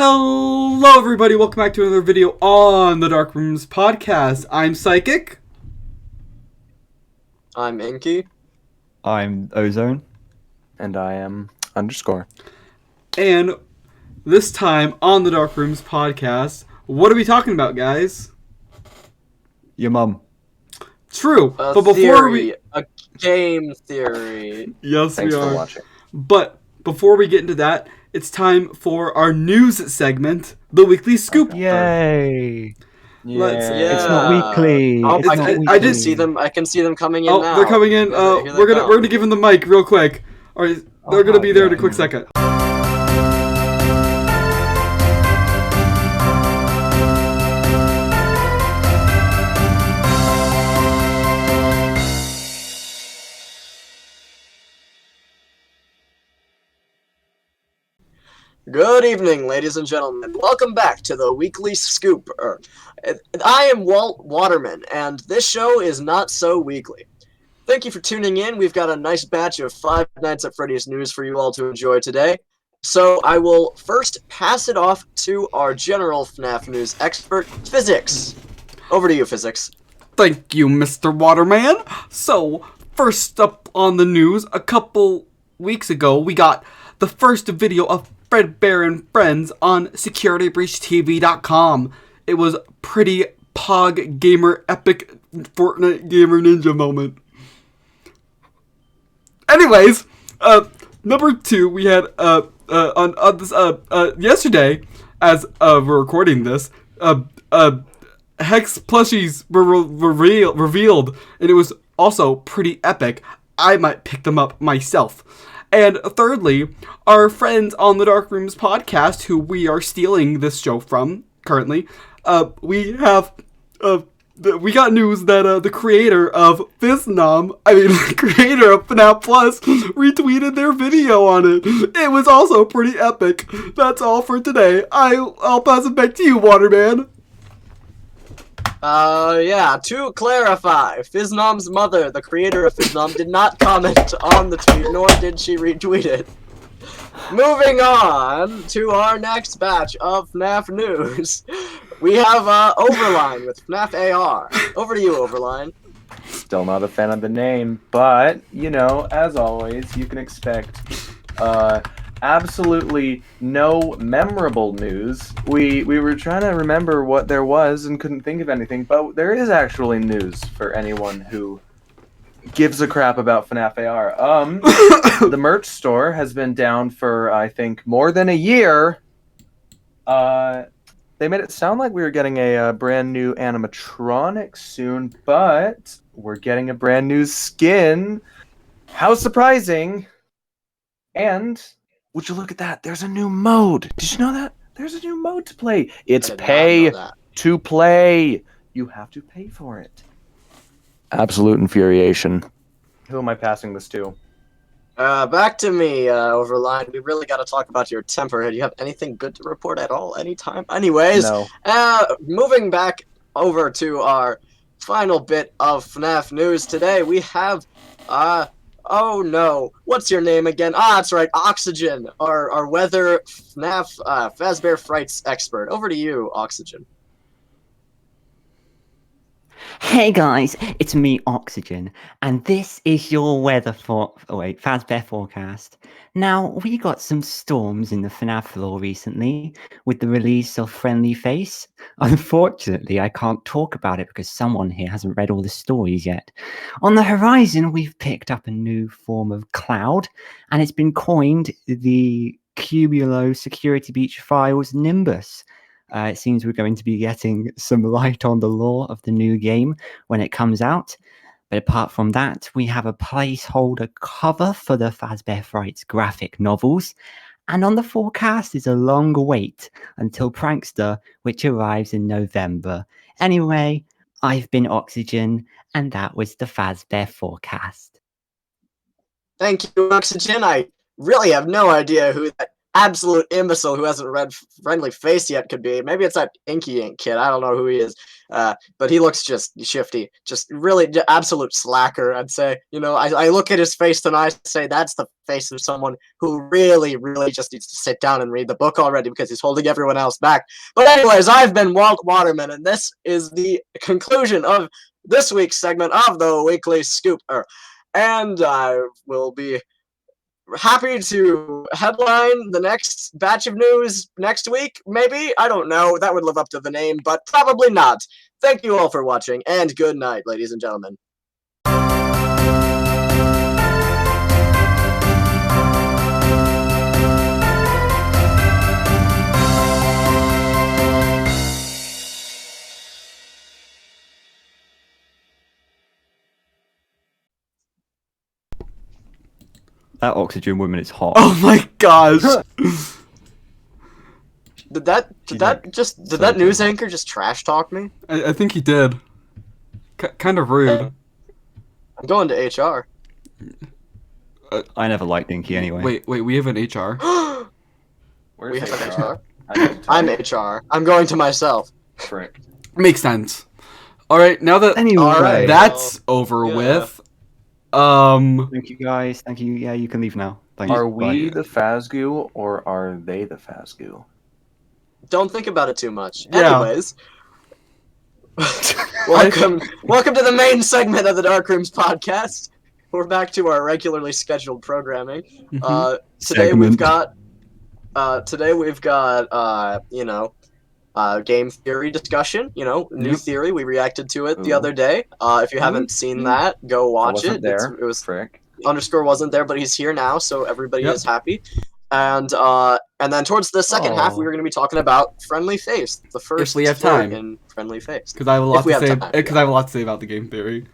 Hello everybody, welcome back to another video on the Dark Rooms podcast. I'm Psychic. I'm Inkyink. I'm Ozone. And I am _. And this time on the Dark Rooms podcast, what are we talking about, guys? Your mum. True, A but before theory, a game theory. Yes, Thanks we for are. watching. But before we get into that, it's time for our news segment, the Weekly Scoop. Yay! Let's- Yeah. It's not weekly. Oh, It's I not can, weekly. I can see them. I can see them coming in Oh, now. they're coming in. Here they We're gonna give them the mic real quick. All right, they're gonna be there in a quick second. Good evening, ladies and gentlemen. Welcome back to the Weekly Scoop. I am Walt Waterman, and this show is not so weekly. Thank you for tuning in. We've got a nice batch of Five Nights at Freddy's news for you all to enjoy today. So I will first pass it off to our general FNaF news expert, Physics. Over to you, Physics. Thank you, Mr. Waterman. So, first up on the news, a couple weeks ago, we got the first video of Fredbear and Friends on SecurityBreachTV.com. It was pretty Pog Gamer epic Fortnite Gamer Ninja moment. Anyways, number two, we had on this yesterday, as we're recording this, Hex plushies were revealed, and it was also pretty epic. I might pick them up myself. And thirdly, our friends on the Dark Rooms podcast, who we are stealing this show from currently, we got news that the creator of the creator of FNaF Plus, retweeted their video on it. It was also pretty epic. That's all for today. I'll pass it back to you, Waterman. To clarify, Fiznom's mother, the creator of Fiznom, did not comment on the tweet, nor did she retweet it. Moving on to our next batch of FNaF news. We have Overline with FNaF AR. Over to you, Overline. Still not a fan of the name, but, you know, as always, you can expect absolutely no memorable news. We were trying to remember what there was and couldn't think of anything, but there is actually news for anyone who gives a crap about FNaF AR. The merch store has been down for, I think, more than a year. They made it sound like we were getting a brand new animatronic soon, but we're getting a brand new skin. How surprising! And would you look at that? There's a new mode. Did you know that? There's a new mode to play. It's I did not pay know that. to play. You have to pay for it. Absolute infuriation. Who am I passing this to? Back to me, Overline. We really gotta talk about your temper. Do you have anything good to report at all, anytime? Anyways, No. moving back over to our final bit of FNaF news today, we have, oh no, what's your name again? That's right, Oxygen, our weather FNaF, Fazbear Frights expert. Over to you, Oxygen. Hey guys, it's me, Oxygen, and this is your weather Fazbear forecast. Now, we got some storms in the FNaF lore recently with the release of Friendly Face. Unfortunately, I can't talk about it because someone here hasn't read all the stories yet. On the horizon, we've picked up a new form of cloud, and it's been coined the Cumulo Security Beach Files Nimbus. It seems we're going to be getting some light on the lore of the new game when it comes out. But apart from that, we have a placeholder cover for the Fazbear Frights graphic novels. And on the forecast is a long wait until Prankster, which arrives in November. Anyway, I've been Oxygen, and that was the Fazbear forecast. Thank you, Oxygen. I really have no idea who that absolute imbecile who hasn't read Friendly Face yet could be. Maybe it's that Inkyink kid. I don't know who he is. But he looks just shifty. Just really absolute slacker, I'd say. I look at his face and I say that's the face of someone who really, really just needs to sit down and read the book already because he's holding everyone else back. But anyways, I've been Walt Waterman, and this is the conclusion of this week's segment of the Weekly Scooper. And I will be happy to headline the next batch of news next week, maybe? I don't know. That would live up to the name, but probably not. Thank you all for watching, and good night, ladies and gentlemen. That oxygen woman is hot. Oh my gosh. Did that news anchor just trash talk me? I think he did. Kind of rude. I'm going to HR. I never liked Dinky anyway. Wait, we have an HR. Where's We have HR? HR. I'm HR. I'm going to myself. Frick. Makes sense. Alright, now that Anyway, Alright. that's over Yeah. with, thank you guys. Thank you. Yeah, you can leave now. Thank Are you. we Bye. the Phasgoo or are they the Phasgoo? Don't think about it too much. Yeah. Anyways. Welcome to the main segment of the Dark Rooms podcast. We're back to our regularly scheduled programming. Today we've Segment. got game theory discussion, new Yep. theory. We reacted to it the Ooh. other day. If you haven't seen that, go I watch wasn't it. there. It was Frick. underscore wasn't there, but he's here now, so everybody Yep. is happy. And then towards the second half, we were going to be talking about Friendly Face, the first we have story time. in Friendly Face. because I have a If lot we to have say. time, Because I have a lot to say about the game theory.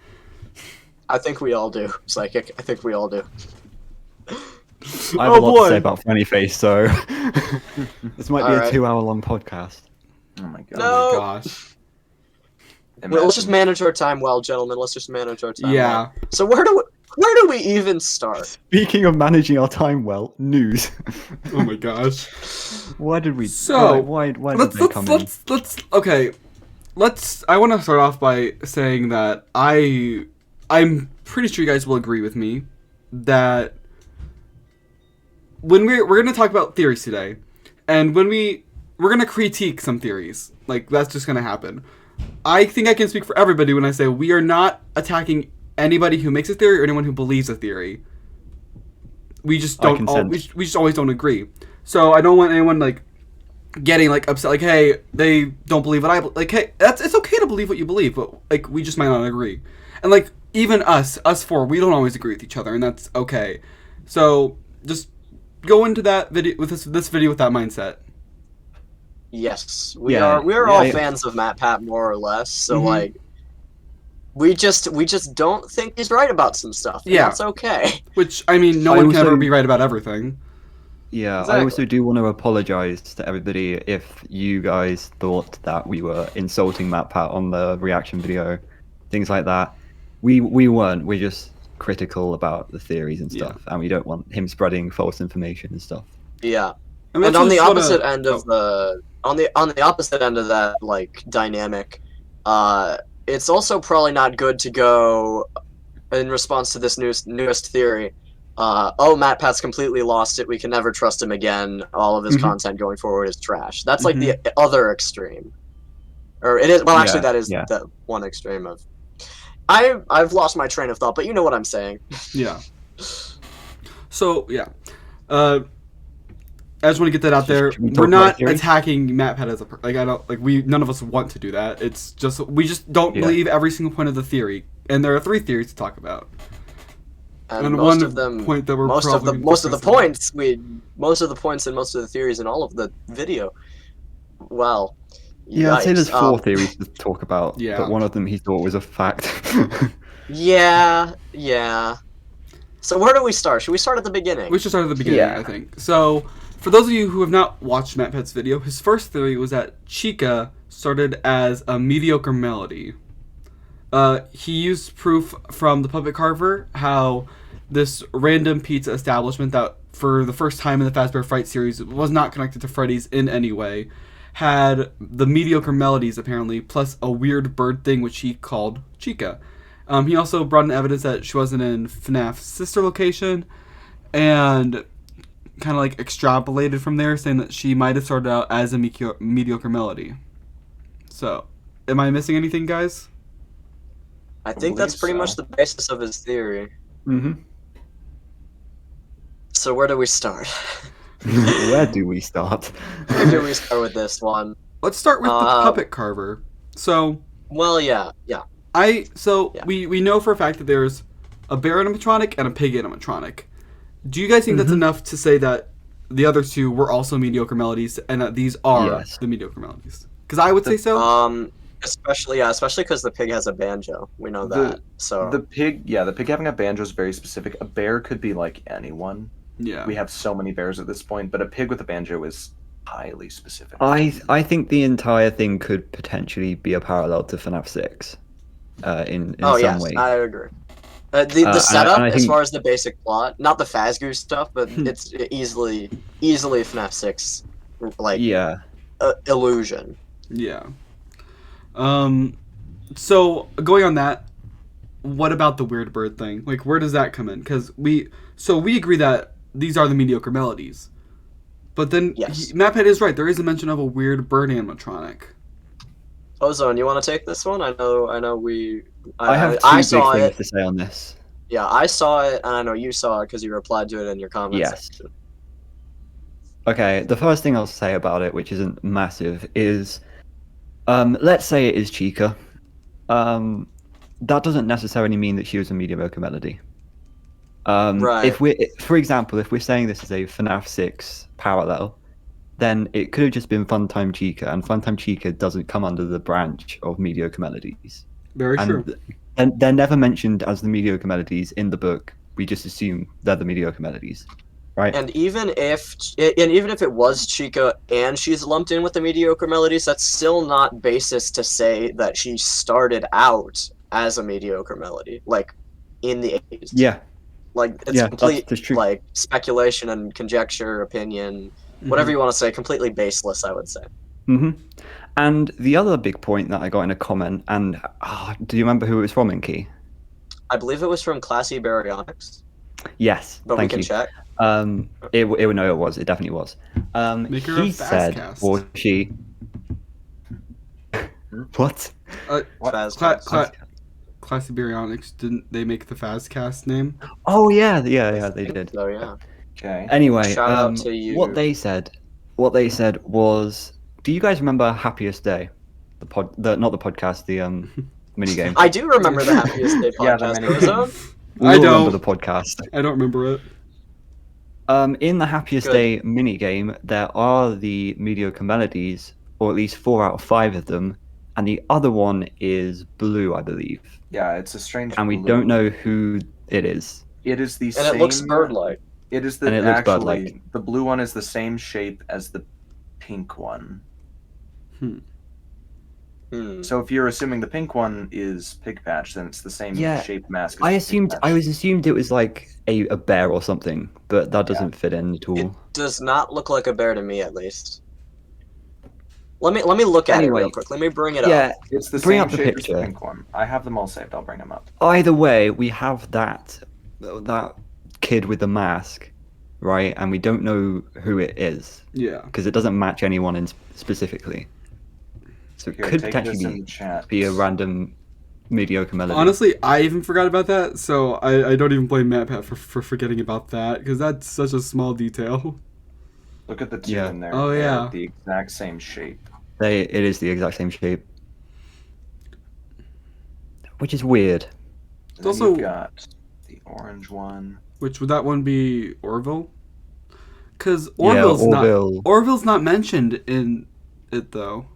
I think we all do, Psychic. I think we all do. I have Oh, a lot boy. to say about Funny Face, so this might be Alright. a 2-hour-long podcast. Oh my god. No. Oh my gosh. Well, let's just manage our time well, gentlemen. Let's just manage our time Yeah. well. So where do we even start? Speaking of managing our time well, news. Oh my gosh. Why did we? So, why did let's they come in? okay. I want to start off by saying that I'm pretty sure you guys will agree with me that when we're going to talk about theories today, and when we're going to critique some theories, like that's just going to happen. I think I can speak for everybody when I say we are not attacking anybody who makes a theory or anyone who believes a theory. We just I don't. consent. We just always don't agree. So I don't want anyone like getting like upset. Like, hey, they don't believe what I like. Hey, it's okay to believe what you believe, but like we just might not agree. And like even us four, we don't always agree with each other, and that's okay. So just go into that video with this video with that mindset. Yes, we Yeah, are all yeah. fans of Matpat more or less. So Mhm. like, we just don't think he's right about some stuff. And Yeah. that's okay. Which I mean, no I one can also- ever be right about everything. Yeah, Exactly. I also do want to apologize to everybody if you guys thought that we were insulting Matpat on the reaction video, things like that. We weren't. We're just critical about the theories and stuff, and we don't want him spreading false information and stuff. Yeah. I mean, And that's on the just what opposite end of oh. on the opposite end of that like dynamic, it's also probably not good to go in response to this newest theory. Matpat's completely lost it. We can never trust him again. All of his Mhm. content going forward is trash. That's like the other extreme. Or it is. Well, actually, Yeah, that is yeah. the one extreme of. I've lost my train of thought, but you know what I'm saying. Yeah. So yeah, I just want to get that out there. Should we talk We're about not theory? attacking Matpat as a like I don't like we none of us want to do that. It's just we just don't Yeah. believe every single point of the theory, and there are 3 theories to talk about. And And most one of them, point that we're most of the probably most of the discussing. points and most of the theories in all of the video. Well, Yeah, I'd say there's yikes. 4 theories to talk about, Yeah. but one of them he thought was a fact. Yeah. So where do we start? Should we start at the beginning? We should start at the beginning, Yeah. I think. So, for those of you who have not watched Matpat's video, his first theory was that Chica started as a mediocre melody. He used proof from the Puppet Carver how this random pizza establishment that, for the first time in the Fazbear Fright series, was not connected to Freddy's in any way, had the mediocre melodies apparently, plus a weird bird thing which he called Chica. He also brought in evidence that she wasn't in FNAF's sister location, and kind of like extrapolated from there, saying that she might have started out as a mediocre melody. So, am I missing anything, guys? I think that's pretty much the basis of his theory. Mm-hmm. So where do we start? Where do we start? Where do we start with this one? Let's start with the puppet carver. So, Well, yeah. we know for a fact that there's a bear animatronic and a pig animatronic. Do you guys think that's enough to say that the other two were also mediocre melodies, and that these are the mediocre melodies? Because I would say so. Especially because the pig has a banjo. We know that. So the pig having a banjo is very specific. A bear could be like anyone. Yeah. We have so many bears at this point, but a pig with a banjo is highly specific. I think the entire thing could potentially be a parallel to FNAF 6 in some way. I agree. The setup, I as think... far as the basic plot, not the Fazgoo stuff, but it's easily FNAF 6, like, illusion. Yeah. So, going on that, what about the weird bird thing? Like, where does that come in? Because we agree that these are the mediocre melodies. But then, Matpat is right, there is a mention of a weird bird animatronic. Ozone, you want to take this one? I know we... I have two big things to say on this. Yeah, I saw it, and I know you saw it because you replied to it in your comments section. Okay, the first thing I'll say about it, which isn't massive, is let's say it is Chica. That doesn't necessarily mean that she was a mediocre melody. Right. For example, if we're saying this is a FNAF 6 parallel, then it could have just been Funtime Chica, and Funtime Chica doesn't come under the branch of mediocre melodies. Very true. And they're never mentioned as the mediocre melodies in the book. We just assume they're the mediocre melodies, right? And even if it was Chica and she's lumped in with the mediocre melodies, that's still not basis to say that she started out as a mediocre melody, like in the 80s. Yeah. Like it's complete that's true. Like speculation and conjecture, opinion, whatever you want to say, completely baseless, I would say. Mm-hmm. And the other big point that I got in a comment, and do you remember who it was from, Inky? I believe it was from Classy Baryonyx. Yes, but thank we can you. check. It definitely was. He said, or she. What? Classy Baryonyx, didn't they make the Fazcast name? Oh yeah, they did. So yeah. Okay. Anyway, Shout out to you. what they said was, do you guys remember Happiest Day? Not the podcast, the minigame. I do remember the Happiest Day podcast. the minigame. I don't remember the podcast. I don't remember it. In the Happiest Day minigame, there are the mediocre melodies, or at least 4 out of 5 of them, and the other one is blue, I believe. Yeah, it's a strange and we blue. don't know who it is. It is the and same... it looks bird-like. It is and it looks bird-like. The blue one is the same shape as the pink one. So if you're assuming the pink one is Pig Patch, then it's the same shape mask. As I assumed it was like a bear or something, but that doesn't fit in at all. It does not look like a bear to me, at least. Let me look at it real quick. Let me bring it up. It's the bring same up the shape picture. as the pink one. I have them all saved. I'll bring them up. Either way, we have that kid with the mask, right? And we don't know who it is. Yeah. Because it doesn't match anyone in specifically. So it could potentially be a random mediocre melody. Honestly, I even forgot about that, so I don't even blame Matpat for forgetting about that, because that's such a small detail. Look at the two in there. Oh, yeah. The exact same shape. It is the exact same shape. Which is weird. Then also you've got the orange one. Which would that one be Orville? Because Orville's not mentioned in it though.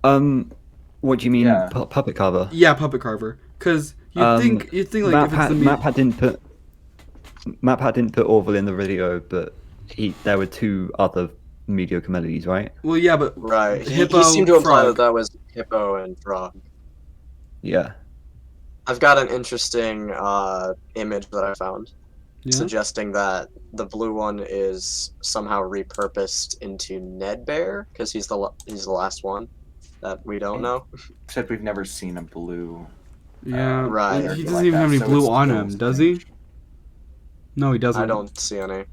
What do you mean, puppet carver? Yeah, puppet carver. Because you'd think like Matpat didn't put Orville in the video, but there were 2 other mediocre melodies, right? Well, yeah, but right. Hippo, he seemed to imply Frog. that was Hippo and Frog. Yeah. I've got an interesting image that I found Yeah. suggesting that the blue one is somehow repurposed into Ned Bear because he's the last one that we don't know. Except we've never seen a blue. Yeah. Right. And he character doesn't like even that, have any so blue it's on still him, does he? strange. No, he doesn't. I don't see any.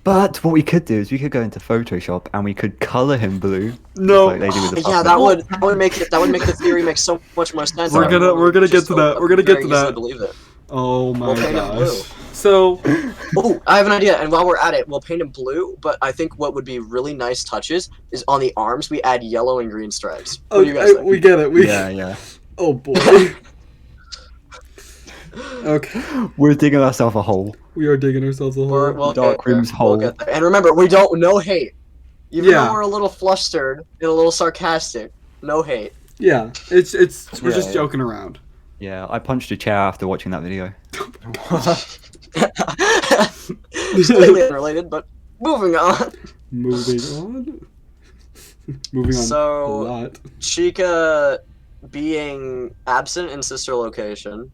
But what we could do is we could go into Photoshop and we could color him blue. No. Like they do with the Yeah, puppet. that would make the theory make so much more sense. We're gonna get to that. We're gonna get to Very easily that. Believe it. Oh my We'll paint him blue. gosh. So, Oh, I have an idea. And while we're at it, we'll paint him blue. But I think what would be really nice touches is on the arms we add yellow and green stripes. What do you guys think? we get it. Yeah. Oh boy. Okay. We're digging ourselves a hole. We are digging ourselves a hole. We'll Dark get there. Room's We'll hole. get there. And remember, we don't no hate. Even Yeah. though we're a little flustered and a little sarcastic, no hate. Yeah. We're Yeah, just yeah. joking around. Yeah, I punched a chair after watching that video. Slightly unrelated, but moving on. Moving on. Moving on So- a lot. Chica being absent in sister location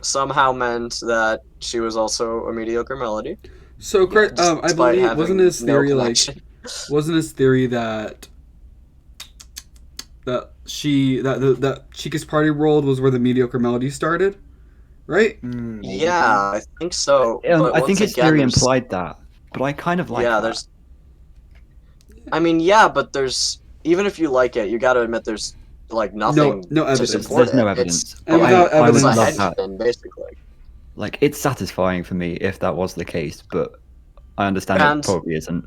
somehow meant that she was also a mediocre melody. So, correct. I despite believe having wasn't his no theory connection. wasn't his theory that that Chica's Party World was where the mediocre melody started, right? Yeah, I think so. But I think once his again, theory there's- implied that, but I kind of like yeah, that. there's. I mean, yeah, but there's even if you like it, you got to admit there's like nothing no to evidence. support There's no it. evidence. And But without I would It's a evidence- love that. headcanon, basically. Like, it's satisfying for me if that was the case, but I understand And- it probably isn't.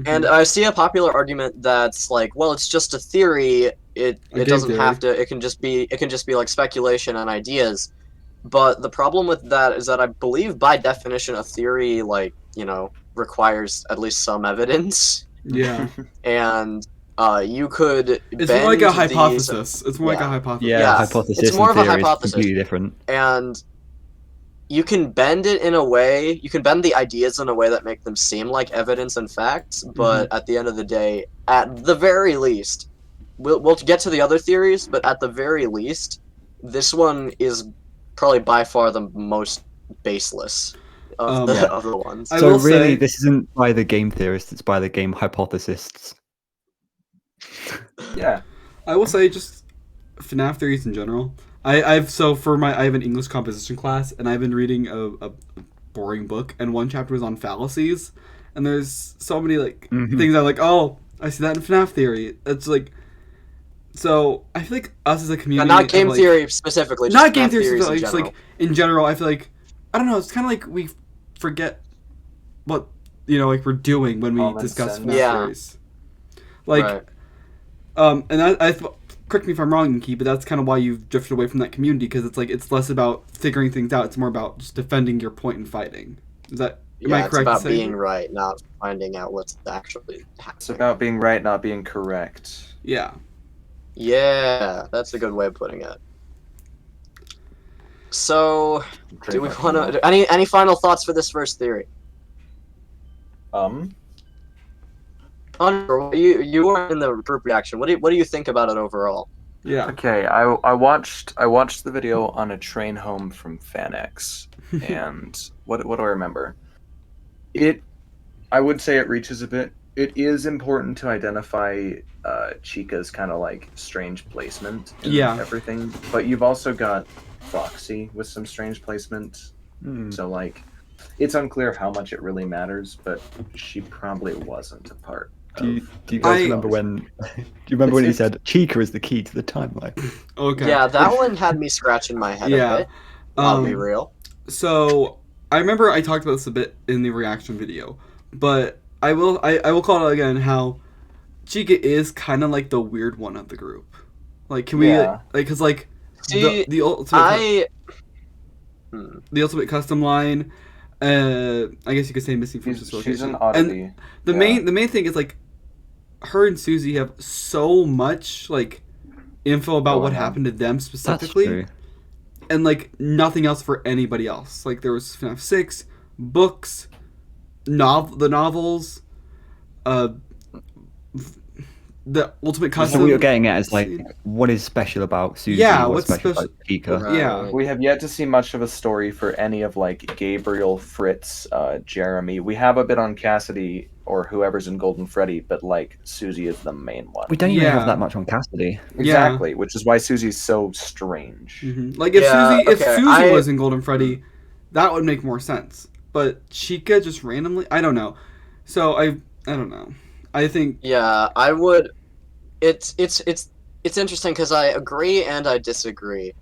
And I see a popular argument that's like, well, it's just a theory. It game doesn't theory. have to. It can just be like speculation and ideas. But the problem with that is that I believe by definition a theory requires at least some evidence, yeah, and you could. it's more like a bend these- hypothesis. It's more like a Yeah. hypothesis. Yeah, Yeah, hypothesis it's more and of a theory is hypothesis. completely different. and you can bend it in a way. You can bend the ideas in a way that make them seem like evidence and facts. But at the end of the day, at the very least, we'll get to the other theories. But at the very least, this one is probably by far the most baseless of Yeah. of the ones. I So will really, say- this isn't by the game theorists, it's by the game hypothesists. Yeah. I will say just FNAF theories in general. I have an English composition class, and I've been reading a boring book, and one chapter was on fallacies, and there's so many things I'm like, oh, I see that in FNAF theory. It's like, so I feel like us as a community, Not game of, theory specifically. not just game math theory, theories specifically, in just general. like in general. I feel like I don't know. It's kind of like we forget what we're doing when we Common discuss sense. FNAF Yeah. theories. Like, Right. and I correct me if I'm wrong, Inky, but that's kind of why you've drifted away from that community, because it's like it's less about figuring things out. It's more about just defending your point and fighting. Is that am I Yeah, it's correct? about in saying being that? right, not finding out what's actually It's happening. about being right, not being correct. Yeah. Yeah, that's a good way of putting it. So, do we want to any final thoughts for this first theory? Hunter, you were in the group reaction. What do you think about it overall? Yeah. Okay, I watched the video on a train home from FanX, and what do I remember? I would say it reaches a bit. It is important to identify Chica's kind of like strange placement in Yeah. everything, but you've also got Foxy with some strange placement. Hmm. So like, it's unclear how much it really matters, but she probably wasn't a part. Do you of guys I- remember when? Do you remember when he said Chica is the key to the timeline? Okay. Yeah, that one had me scratching my head Yeah. a bit. I'll be real. So I remember I talked about this a bit in the reaction video, but I will call it again how Chica is kind of like the weird one of the group. Like, can we Yeah. because like See, the ultimate the ultimate custom line. I guess you could say missing from She's location. an And oddity. the Yeah. main thing is like her and Susie have so much like info about what Going on. happened to them That's specifically. true. And like nothing else for anybody else. Like there was FNAF 6, books, the novels, the ultimate custom. So what you're getting at is like, scene. what is special about Susie? Yeah, what's what's special about Chica? Right. Yeah. We have yet to see much of a story for any of like Gabriel, Fritz, Jeremy. We have a bit on Cassidy or whoever's in Golden Freddy, but like Susie is the main one. We don't even have Yeah. that much on Cassidy. Exactly, which is why Susie's so strange. Like if Yeah, Susie, if okay, Susie was in Golden Freddy, that would make more sense. But Chica just randomly, I don't know. So I don't know. I think Yeah, I would. It's interesting because I agree and I disagree.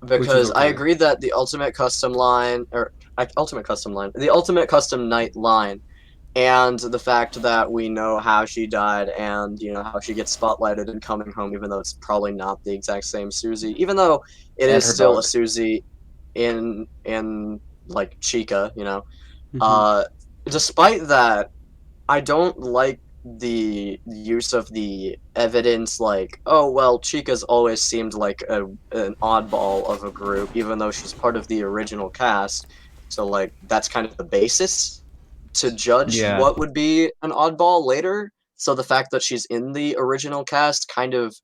Because I okay. agree that the Ultimate Custom line, the Ultimate Custom Night line, and the fact that we know how she died and how she gets spotlighted in Coming Home, even though it's probably not the exact same Susie, even though it And is her still bug. a Susie in like Chica, mhm. Despite that, I don't like the use of the evidence like, oh well, Chica's always seemed like an oddball of a group, even though she's part of the original cast. So like that's kind of the basis to judge Yeah. what would be an oddball later. So the fact that she's in the original cast kind of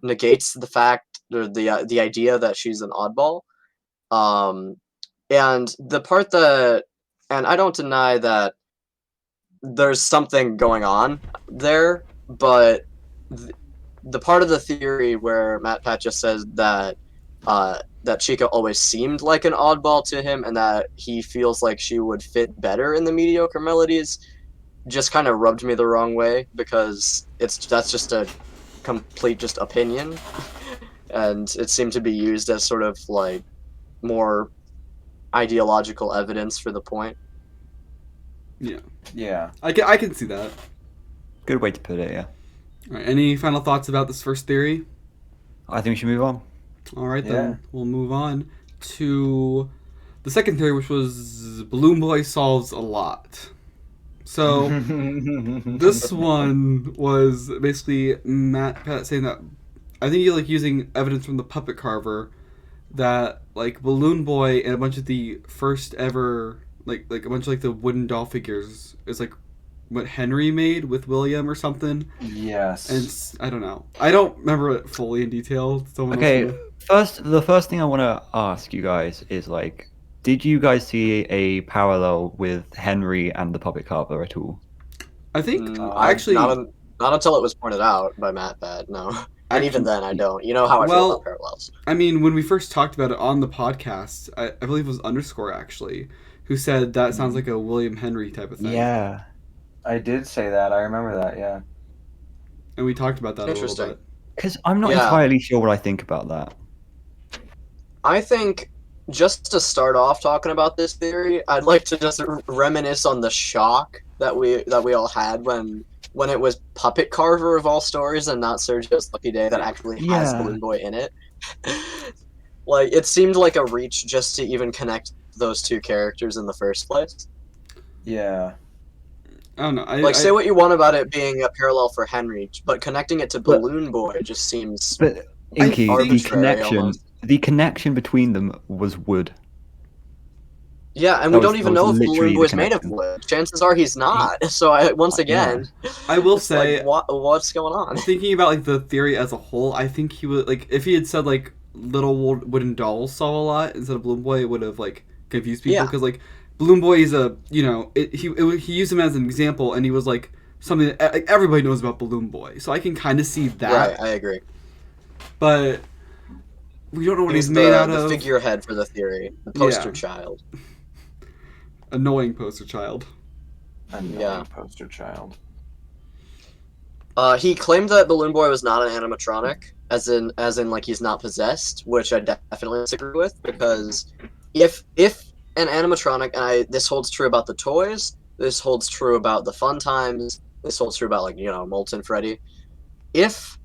negates the fact or the idea that she's an oddball. And the part that, and I don't deny that there's something going on there, but the part of the theory where Matpat just says that that Chica always seemed like an oddball to him, and that he feels like she would fit better in the mediocre melodies, just kind of rubbed me the wrong way, because that's just a complete just opinion, and it seemed to be used as sort of like more ideological evidence for the point. Yeah. I can see that. Good way to put it, yeah. All right, any final thoughts about this first theory? I think we should move on. All right, Yeah. then we'll move on to the second theory, which was Balloon Boy solves a lot. So this one was basically Matpat saying that I think you're like using evidence from the puppet carver that like Balloon Boy and a bunch of the first ever like a bunch of like the wooden doll figures is like what Henry made with William or something. Yes. And I don't know. I don't remember it fully in detail. Someone Okay, else will. the first thing I want to ask you guys is like, did you guys see a parallel with Henry and the puppet carver at all? I think I actually not until it was pointed out by Matpat, no. And even then, I don't. You know how I feel well, about parallels. I mean, when we first talked about it on the podcast, I believe it was Underscore actually, who said that sounds like a William Henry type of thing. Yeah. I did say that. I remember that, yeah. And we talked about that a little Interesting. bit. Because I'm not Yeah. entirely sure what I think about that. I think, just to start off talking about this theory, I'd like to just reminisce on the shock that we all had when it was Puppet Carver of all stories and not Sergio's Lucky Day that actually has Yeah. Balloon Boy in it. Like, it seemed like a reach just to even connect those two characters in the first place. Yeah. I don't know. Like, say what you want about it being a parallel for Henry, but connecting it to Balloon Boy just seems But Inky, the arbitrary almost. connection between them was wood. Yeah, and That we don't was- even that know was if literally Balloon the Boy's made of connection. wood. Chances are he's not. So once again, I will it's say, like, what's going on? thinking about like the theory as a whole, I think he would like if he had said like little wooden dolls solve a lot instead of Balloon Boy, it would have like confused people Yeah. because like Balloon Boy is a he used him as an example and he was like something that like, everybody knows about Balloon Boy, so I can kind of see that. Right, I agree. But we don't know what he's He's made out the of. figurehead for the theory, the poster Yeah. child. Annoying poster child. Annoying Yeah. poster child. He claimed that Balloon Boy was not an animatronic, as in like he's not possessed, which I definitely disagree with, because if an animatronic, and this holds true about the toys, this holds true about the Fun Times, this holds true about like Molten Freddy. If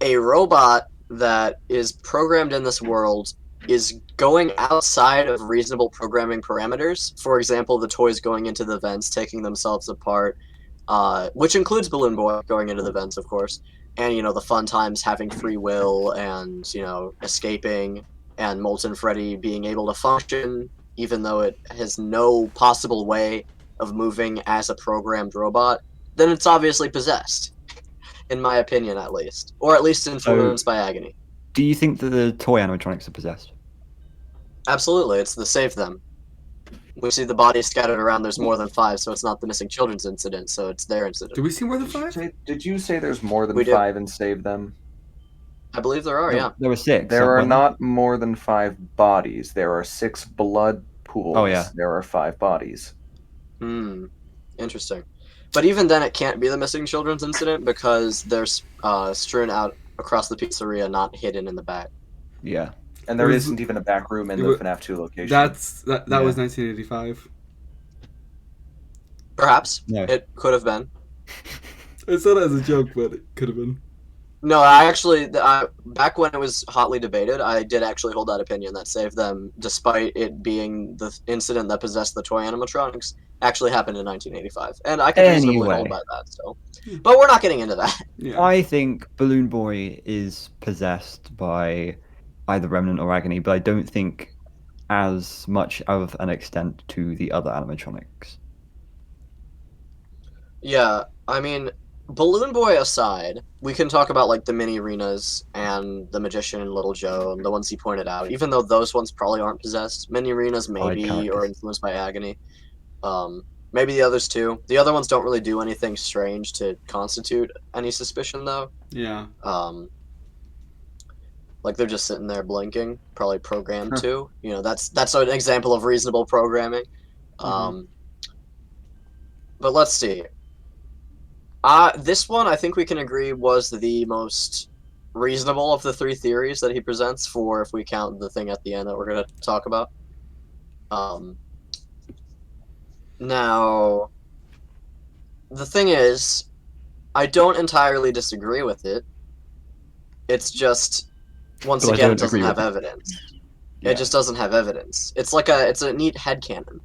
a robot that is programmed in this world is going outside of reasonable programming parameters, for example, the toys going into the vents, taking themselves apart, which includes Balloon Boy going into the vents, of course, and the Fun Times having free will and escaping, and Molten Freddy being able to function even though it has no possible way of moving as a programmed robot, then it's obviously possessed. in my opinion, at least, or at least influenced by Agony. Do you think that the toy animatronics are possessed? Absolutely, it's the save them. We see the bodies scattered around. There's more than 5, so it's not the missing children's incident. So it's their incident. Do we see more than 5? Did you say there's more than We did. 5 and save them? I believe there are. No, Yeah. There were 6. There are weren't not more than 5 bodies. There are 6 blood pools. Oh, yeah. There are 5 bodies. Hmm. Interesting. But even then, it can't be the missing children's incident because they're strewn out across the pizzeria, not hidden in the back. there? Yeah. And there Was- isn't even a back room in it the wa- FNAF 2 location. That Yeah. was 1985. Perhaps No. it could have been. I said it as a joke, but it could have been. No, I actually, back when it was hotly debated, I did actually hold that opinion that Save Them, despite it being the incident that possessed the toy animatronics, actually happened in 1985. And I can reasonably Anyway. hold by that, so. But we're not getting into that. Yeah. I think Balloon Boy is possessed by either Remnant or Agony, but I don't think as much of an extent to the other animatronics. Yeah, I mean, Balloon Boy aside, we can talk about, like, the mini arenas and the Magician and Little Joe, and the ones he pointed out, even though those ones probably aren't possessed. Mini arenas maybe, characters. or influenced by Agony. Maybe the others too. The other ones don't really do anything strange to constitute any suspicion, though. Yeah. Like they're just sitting there blinking, probably programmed to. You know, that's an example of reasonable programming. But let's see. This one I think we can agree was the most reasonable of the 3 theories that he presents, for if we count the thing at the end that we're gonna talk about. Now, the thing is, I don't entirely disagree with it. It's just, once But I again, don't it doesn't agree have with it. evidence. Yeah. It just doesn't have evidence. It's a neat headcanon.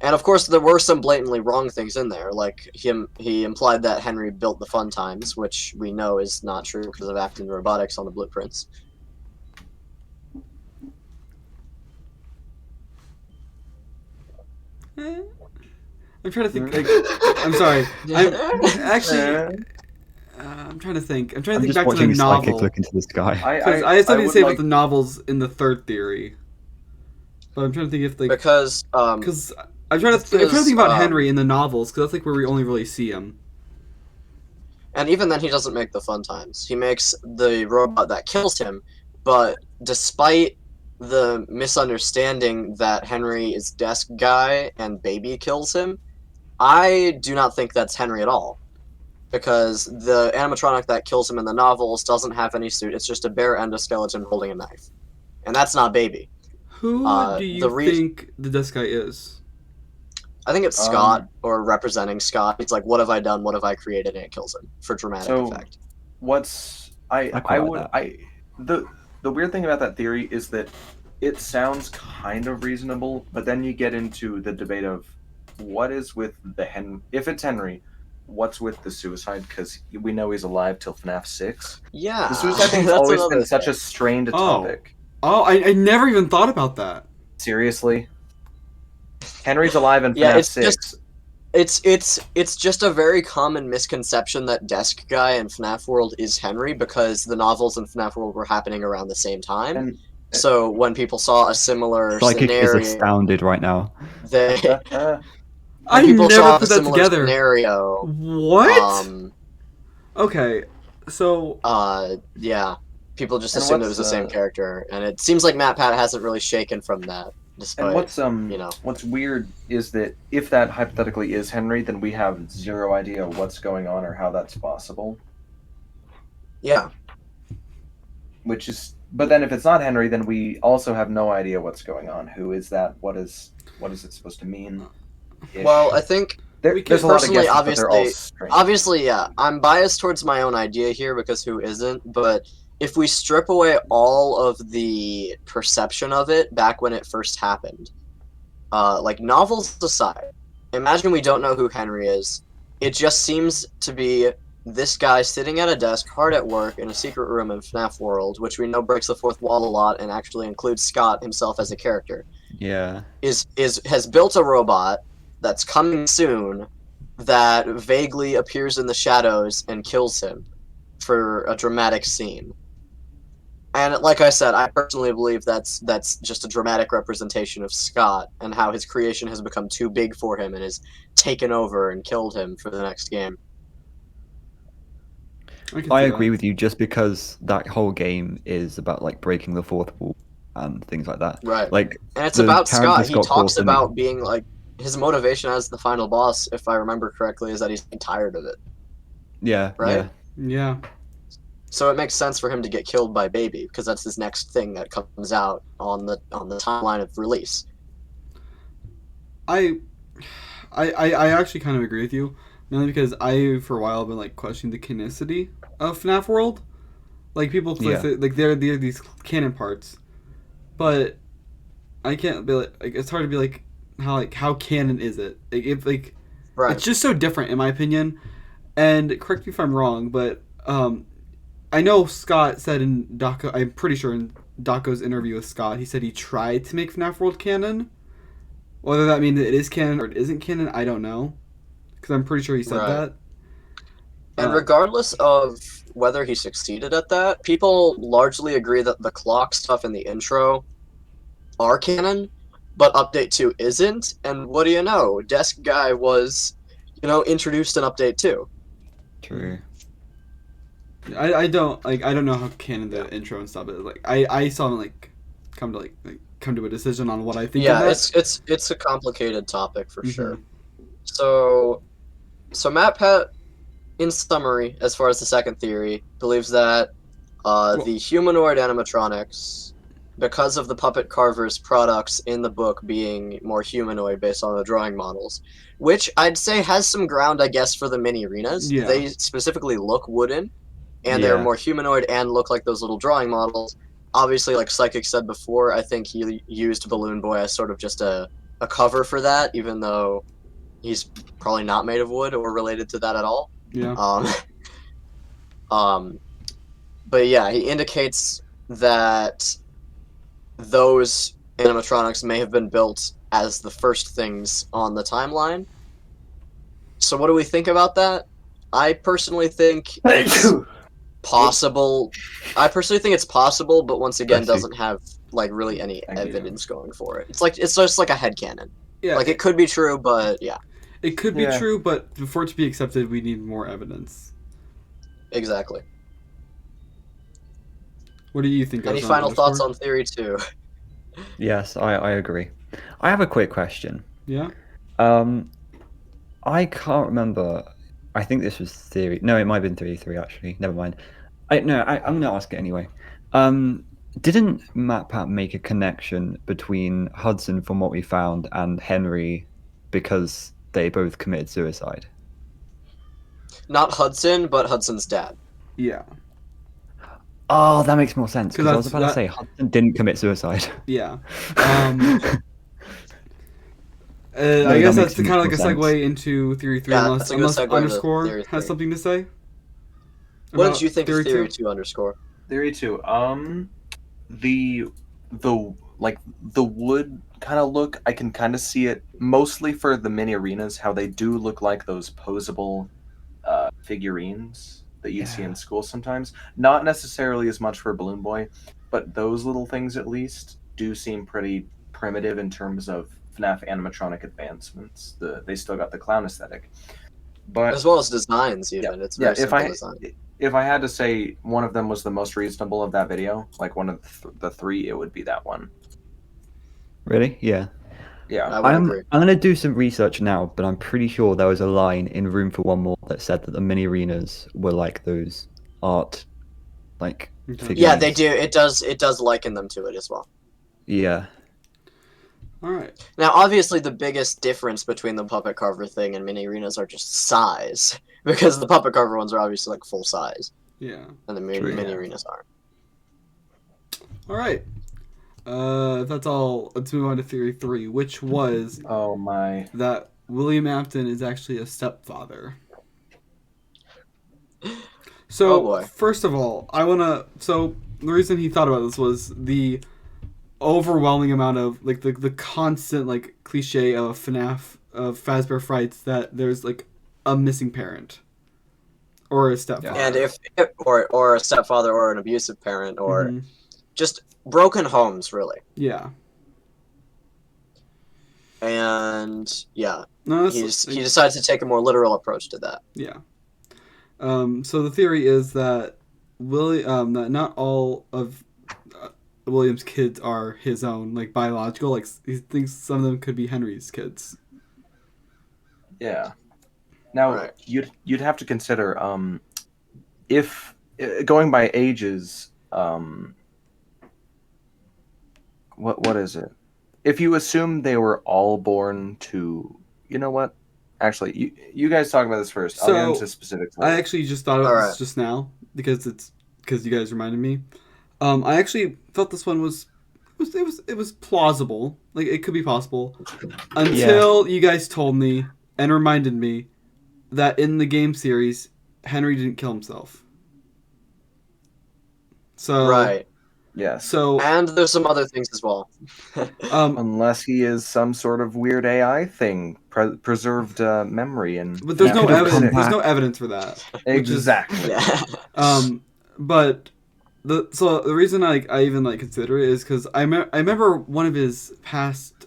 And of course, there were some blatantly wrong things in there, like he implied that Henry built the Fun Times, which we know is not true because of Acton Robotics on the blueprints. I'm trying to think. I'm sorry. I'm trying to think. I'm trying I'm to think just back to the watching Psychic novel. look into the sky. Because I have something to would say like- about the novels in the 3rd theory. But I'm trying to think if like Because because I'm trying to Because, think about Henry in the novels because that's like where we only really see him. and even then, he doesn't make the Fun Times. He makes the robot that kills him, but despite the misunderstanding that Henry is desk guy and baby kills him, I do not think that's Henry at all. Because the animatronic that kills him in the novels doesn't have any suit. It's just a bare endoskeleton holding a knife. And that's not baby. Who do you the rea- think the desk guy is? I think it's Scott, or representing Scott. He's like, what have I done? What have I created? And it kills him for dramatic So- effect. What's I quite like that. The weird thing about that theory is that it sounds kind of reasonable, but then you get into the debate of what is with if it's Henry, what's with the suicide? Because we know he's alive till FNAF 6. Yeah. The suicide thing's That's always another been such thing. a strained Oh. topic. Oh, I never even thought about that. Seriously, Henry's alive in Yeah, FNAF it's 6. just- It's just a very common misconception that Desk Guy in FNAF World is Henry because the novels in FNAF World were happening around the same time. And- So when people saw a similar Psychic is scenario, astounded right now. they I people never saw a put that similar together. scenario. What? Okay, so Yeah, people just And assumed it what's, was the same character, and it seems like Matpat hasn't really shaken from that, despite And what's you know. what's weird is that if that hypothetically is Henry, then we have zero idea what's going on or how that's possible. Yeah, Which is, but then if it's not Henry, then we also have no idea what's going on. Who is that? What is it supposed to mean? well, I think There's a lot of personally, guesses, but they're all strange. obviously, yeah, I'm biased towards my own idea here because who isn't? But if we strip away all of the perception of it back when it first happened, like novels aside, imagine we don't know who Henry is. It just seems to be this guy sitting at a desk, hard at work, in a secret room in FNAF World, which we know breaks the fourth wall a lot and actually includes Scott himself as a character. Yeah. Has built a robot that's coming soon, that vaguely appears in the shadows and kills him for a dramatic scene. And like I said, I personally believe that's just a dramatic representation of Scott and how his creation has become too big for him and has taken over and killed him for the next game. I agree with you, just because that whole game is about like breaking the fourth wall and things like that. Right. Like, And it's the about character Scott. He Scott talks Cawthon- about being like his motivation as the final boss, if I remember correctly, is that he's tired of it. Yeah, Right? Yeah. So it makes sense for him to get killed by Baby because that's his next thing that comes out on the timeline of release. I actually kind of agree with you, mainly because I for a while have been like questioning the canonicity of FNAF World. Like people place Yeah. it like there are these canon parts, but I can't be like it's hard to be like how canon is it? Like if like Right. it's just so different in my opinion. And correct me if I'm wrong, but I know Scott said in Daco, I'm pretty sure in Daco's interview with Scott, he said he tried to make FNAF World canon. Whether that means it is canon or it isn't canon, I don't know. Because I'm pretty sure he said Right. that. And regardless of whether he succeeded at that, people largely agree that the clock stuff in the intro are canon, but Update 2 isn't. And what do you know? Desk Guy was, introduced in Update 2. True. I don't know how canon the intro and stuff is. Like I saw him like come to a decision on what I think. Yeah, of that. it's a complicated topic for Mhm. sure. So Matpat, in summary, as far as the second theory, believes that the humanoid animatronics, because of the puppet carver's products in the book being more humanoid based on the drawing models, which I'd say has some ground, I guess, for the mini arenas. Yeah. They specifically look wooden, and they're Yeah. more humanoid and look like those little drawing models. Obviously, like Psychic said before, I think he used Balloon Boy as sort of just a cover for that, even though he's probably not made of wood or related to that at all. Yeah. But yeah, he indicates that those animatronics may have been built as the first things on the timeline. So what do we think about that? I personally think it's possible. But once again, Bless you. doesn't have like really any Thank you. evidence going for it. It's just like a headcanon. Yeah. Like it could be true, but yeah, It could be Yeah. true, but for it to be accepted, we need more evidence. exactly. What do you think? Any Ozone final thoughts underscore? on theory 2? Yes, I agree. I have a quick question. Yeah. I can't remember. I think this was theory. No, it might have been theory 3 actually. Never mind. I'm gonna ask it anyway. Didn't Matpat make a connection between Hudson, from what we found, and Henry because they both committed suicide? Not Hudson, but Hudson's dad. Yeah. Oh, that makes more sense. 'Cause Because I was that's- about to that- say Hudson didn't commit suicide. Yeah. No, I guess that that's makes kind of like a more sense. segue into theory 3, Yeah, unless, that's a good unless segue into underscore theory has 3. something to say. What about did you think of theory 2 underscore? Theory 2. The wood kind of look, I can kind of see it mostly for the mini arenas, how they do look like those posable figurines that you'd see in school sometimes. Not necessarily as much for Balloon Boy, but those little things at least do seem pretty primitive in terms of FNAF animatronic advancements. They still got the clown aesthetic. But As well as designs, even. It's very simple design. if I had to say one of them was the most reasonable of that video, like one of the three, it would be that one. Really? Yeah. Yeah. I would agree. I'm gonna do some research now, but I'm pretty sure there was a line in Room for One More that said that the mini arenas were like those art, like figurines. Yeah, they do. It does liken them to it as well. Yeah. All right. Now, obviously, the biggest difference between the puppet carver thing and mini arenas are just size, because the puppet carver ones are obviously like full size, Yeah. and the mini arenas aren't. All right. If that's all, let's move on to theory 3, which was Oh my. that William Afton is actually a stepfather. So, Oh boy. first of all, so the reason he thought about this was the overwhelming amount of, the constant, cliche of FNAF, of Fazbear Frights, that there's, a missing parent or a stepfather. And if or a stepfather or an abusive parent or Mhm. just broken homes, really. Yeah. And yeah, No, he decides to take a more literal approach to that. Yeah. So the theory is that that not all of William's kids are his own, like biological. Like he thinks some of them could be Henry's kids. Yeah. Now Right. you'd have to consider if going by ages, what is it? If you assume they were all born to, you know what? Actually, you guys talk about this first. I'll get So, into specifics I later. actually just thought of Alright. this just now because you guys reminded me. I actually thought this one was plausible. Like it could be possible until you guys told me and reminded me that in the game series Henry didn't kill himself. So Yes. So And there's some other things as well. Unless he is some sort of weird AI thing, preserved memory, and but there's Yeah, no could've evidence. come There's back. no evidence for that. which is- exactly. Yeah. But the reason I even consider it is because I remember one of his past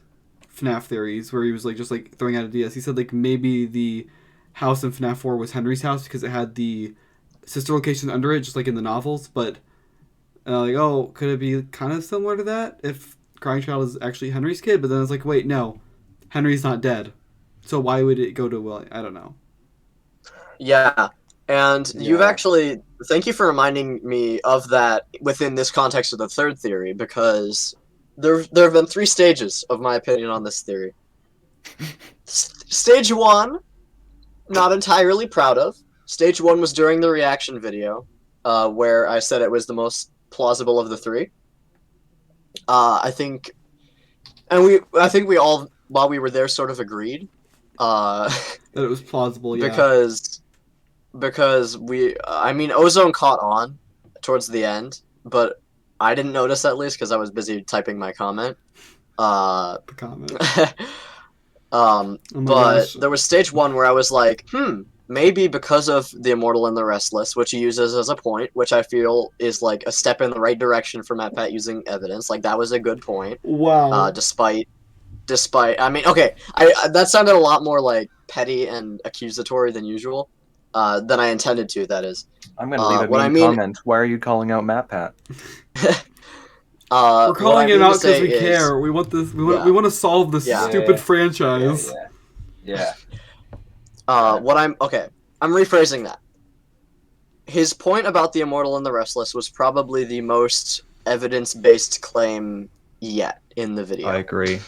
FNAF theories where he was just throwing out ideas. He said maybe the house in FNAF 4 was Henry's house because it had the sister location under it, just like in the novels. But could it be kind of similar to that if Crying Child is actually Henry's kid? But then it's wait, no, Henry's not dead. So why would it go to William? I don't know. Yeah. And you've Yeah. actually, thank you for reminding me of that within this context of the third theory, because there have been 3 stages of my opinion on this theory. Stage 1, not entirely proud of. Stage 1 was during the reaction video, where I said it was the most plausible of the 3. I think we all, while we were there, sort of agreed. That it was plausible, yeah. Because Ozone caught on towards the end, but I didn't notice, at least because I was busy typing my comment. The comment. But gosh. there was stage 1 where I was like, maybe because of the Immortal and the Restless, which he uses as a point, which I feel is a step in the right direction for Matpat using evidence. That was a good point. Wow. Despite that sounded a lot more petty and accusatory than usual. Than I intended to, that is. I'm gonna leave a what I mean mean- comment. Why are you calling out Matpat? We're calling him out because we is- care. We want this. We Yeah. want to solve this Yeah. stupid franchise. Yeah. I'm rephrasing that. His point about the Immortal and the Restless was probably the most evidence-based claim yet in the video. I agree.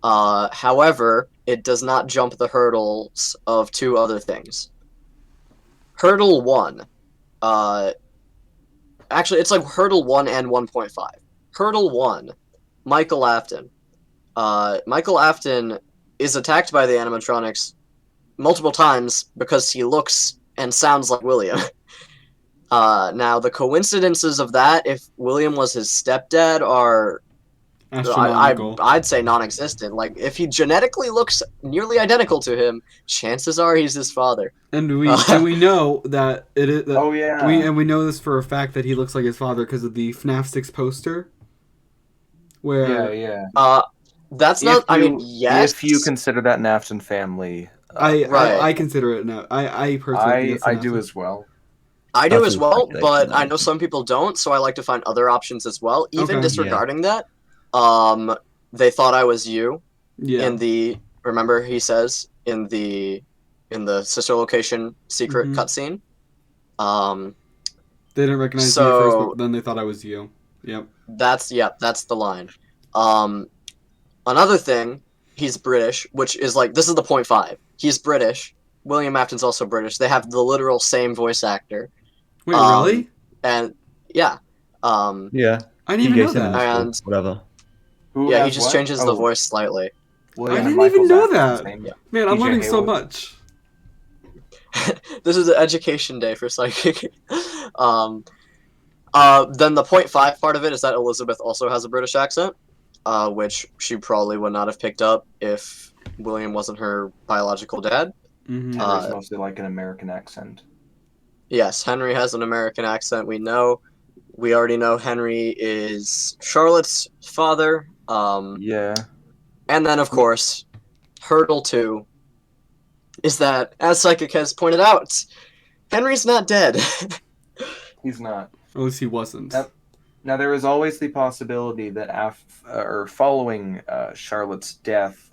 However, it does not jump the hurdles of 2 other things. Hurdle 1. Actually, it's hurdle 1 and 1.5. Hurdle 1. Michael Afton. Michael Afton is attacked by the animatronics multiple times because he looks and sounds like William. Now, the coincidences of that, if William was his stepdad, are... Astronomical. I'd say non-existent. If he genetically looks nearly identical to him, chances are he's his father. And we know that it is. That Oh yeah. we know this for a fact that he looks like his father because of the FNAF 6 poster. Where Yeah. That's not... yes. If you consider that an Afton family, I consider it now. I personally think it's I an do Afton. as well. I do That's as well, exactly but right. I know some people don't, so I like to find other options as well. Even Okay. disregarding that, they thought I was you Yeah. in the... Remember, he says in the sister location secret Mhm. cutscene. They didn't recognize me at So- first, but then they thought I was you. Yep. That's the line. Another thing, he's British, which is this is the 0.5. He's British. William Afton's also British. They have the literal same voice actor, Wait, Um, really? and yeah, Yeah. I didn't even know PJ that. And- whatever. Who yeah. He has just what? changes the Oh, voice slightly. William I and didn't even Michael's know Afton's that. name. Man, I'm PJ learning so Haywood. much. This is an education day for psychic. Then the 0.5 part of it is that Elizabeth also has a British accent, which she probably would not have picked up if William wasn't her biological dad. Mhm. Henry's mostly like an American accent. Yes, Henry has an American accent. We already know Henry is Charlotte's father. Yeah. And then, of course, hurdle 2 is that, as Psychic has pointed out, Henry's not dead. He's not. At least he wasn't. Yep. Now there is always the possibility that following Charlotte's death,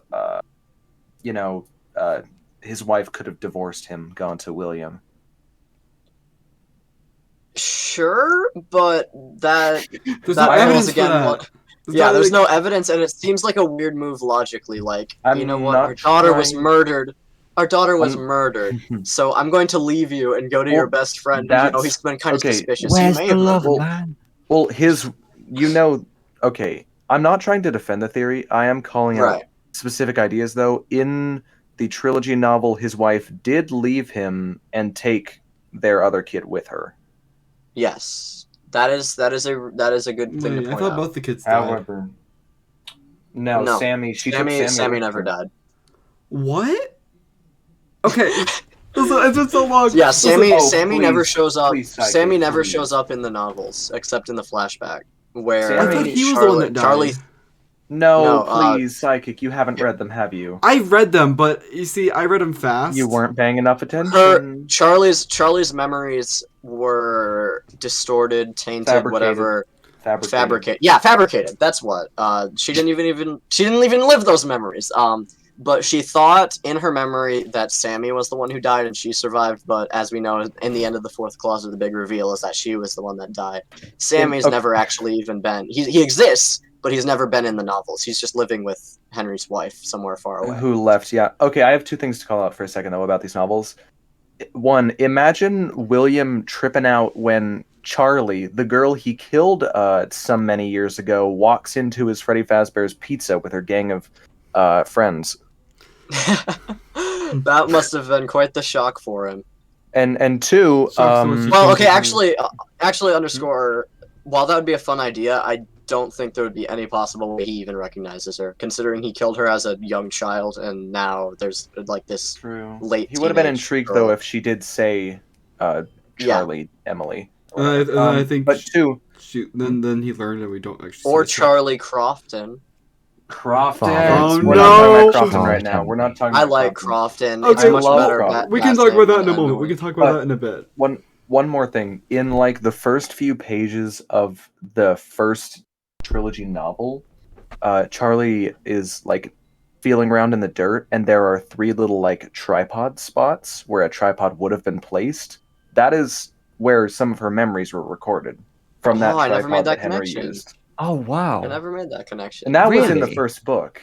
his wife could have divorced him, gone to William. Sure, but that There's that no rules evidence for again. that. There's no evidence, and it seems like a weird move logically. Like, you know I'm what? not Our daughter was trying- murdered. Our daughter was I'm- murdered. So I'm going to leave you and go to your Well, best friend. You know, he's been kind of okay. suspicious. Where's you may the have love, well, man? Well, okay, I'm not trying to defend the theory. I am calling Right. out specific ideas, though. In the trilogy novel, his wife did leave him and take their other kid with her. Yes, that is a good thing Wait, to I point thought out. both the kids died. However, no, No. Sammy. She took Sammy. Sammy with never her. died. What? Okay. It's been so long. Yeah, Sammy please, never shows up. please, Psychic, Sammy never please. shows up in the novels except in the flashback where Sammy- I thought he was the one that died. Charlie. No, No, please, Psychic. You haven't read them, have you? I read them, but you see, I read them fast. You weren't paying enough attention. Charlie's memories were distorted, tainted, Fabricated. whatever. Fabricated. Yeah, fabricated. That's what. She didn't even live those memories. But she thought in her memory that Sammy was the one who died and she survived. But as we know, in the end of the fourth closet, the big reveal is that she was the one that died. Sammy's Okay. never actually even been. He exists, but he's never been in the novels. He's just living with Henry's wife somewhere far away. Who left? Yeah. Okay, I have two things to call out for a second though about these novels. One, imagine William tripping out when Charlie, the girl he killed some many years ago, walks into his Freddy Fazbear's Pizza with her gang of friends. That must have been quite the shock for him. And two, So much- Well, okay, Mhm. actually, underscore. While that would be a fun idea, I don't think there would be any possible way he even recognizes her, considering he killed her as a young child, and now there's like this. true. Late He would have been teenage intrigued girl. though if she did say Charlie, Emily. And I think But two, then he learned that we don't actually. Or see the Charlie Crofton. Crofton. Oh, We're no. not talking about Crofton right now. We're not talking I about like Crofton. Crofton. It's Okay, much love better. Crofton. We can last talk about name that in a than moment. We can talk about that in a bit. One more thing. In like the first few pages of the first trilogy novel, Charlie is like feeling around in the dirt, and there are 3 little like tripod spots where a tripod would have been placed. That is where some of her memories were recorded from that Oh, I tripod never made that Henry connection. used. Oh wow, I never made that connection. And that was in the Really? first book.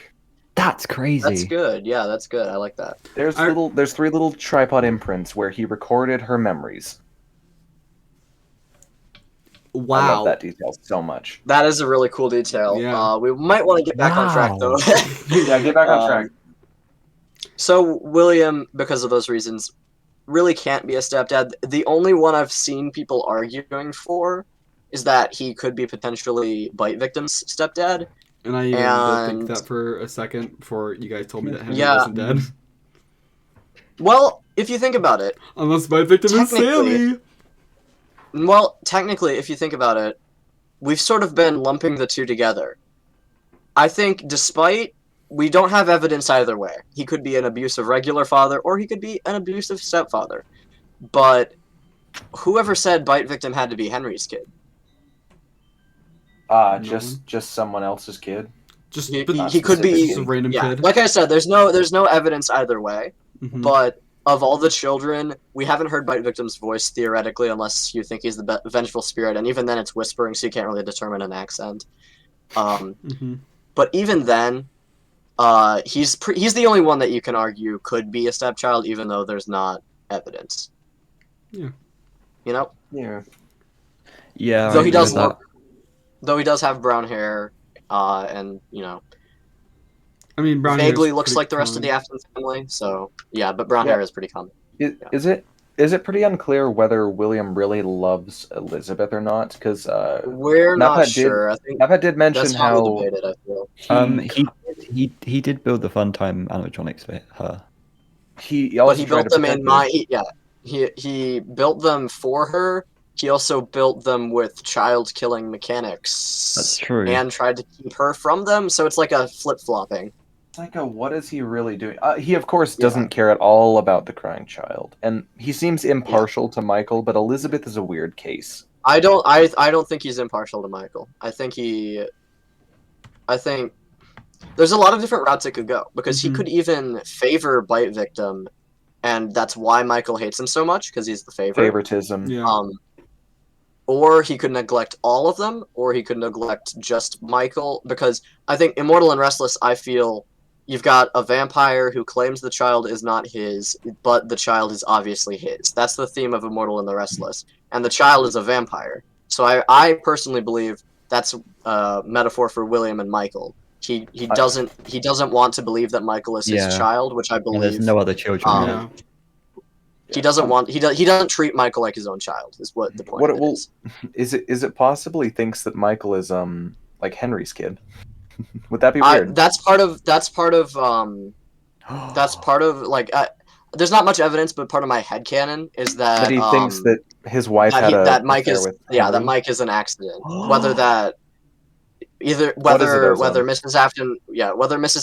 that's crazy. That's good. Yeah, that's good. I like that. There's 3 little tripod imprints where he recorded her memories. I Wow. love that detail so much. That is a really cool detail. Yeah. We might want to get back on track Wow. though. Yeah, get back on track. So William, because of those reasons, really can't be a stepdad. The only one I've seen people arguing for is that he could be potentially Bite Victim's stepdad. And I even did think And- that for a second before you guys told me that Henry Yeah. wasn't dead. Well, if you think about it, Unless my victim is Technically- Sammy. technically, if you think about it, we've sort of been lumping the two together. I think despite we don't have evidence either way. He could be an abusive regular father or he could be an abusive stepfather. But whoever said Bite Victim had to be Henry's kid? Just someone else's kid. Just He but could be just a random yeah. kid. Like I said, there's no evidence either way. Mhm. But of all the children, we haven't heard Bite Victim's voice theoretically, unless you think he's the vengeful spirit, and even then it's whispering, so you can't really determine an accent. Mhm. But even then, he's the only one that you can argue could be a stepchild, even though there's not evidence. Yeah. You know, Yeah. Yeah. though I he agree does with that. look, though he does have brown hair, and you know, I mean, brown hair vaguely is looks pretty like the rest of the common. Afton family. So yeah, but brown Yeah. hair is pretty common. Is it pretty unclear whether William really loves Elizabeth or not? Because We're not Matpat did- sure. I think Nappa did mention that's how hotly debated. I feel. He did build the Funtime animatronics for her. He But also he tried built to them in protect her. he built them for her. He also built them with child killing mechanics. That's true. And tried to keep her from them, so it's like a flip flopping. It's like, what is he really doing? He, of course, Yeah. doesn't care at all about the crying child, and he seems impartial to Michael. But Elizabeth is a weird case. I don't think he's impartial to Michael. I think there's a lot of different routes it could go, because he Mhm. could even favor Bite Victim, and that's why Michael hates him so much, because he's the favorite. Favoritism. Yeah. Or he could neglect all of them, or he could neglect just Michael, because I think Immortal and Restless, I feel you've got a vampire who claims the child is not his, but the child is obviously his. That's the theme of Immortal and the Restless. And the child is a vampire. So I personally believe that's a metaphor for William and Michael. He doesn't want to believe that Michael is his Yeah. child, which I And believe. there's no other children. Um, Yeah. He doesn't treat Michael like his own child, is what the point What of it it will is. is it possible he thinks that Michael is like Henry's kid? Would that be weird? That's part of like there's not much evidence, but part of my headcanon is that That he thinks that his wife had that an Mike affair is with that Henry? Mike is an accident. Whether that What is it, Ozone? whether Mrs.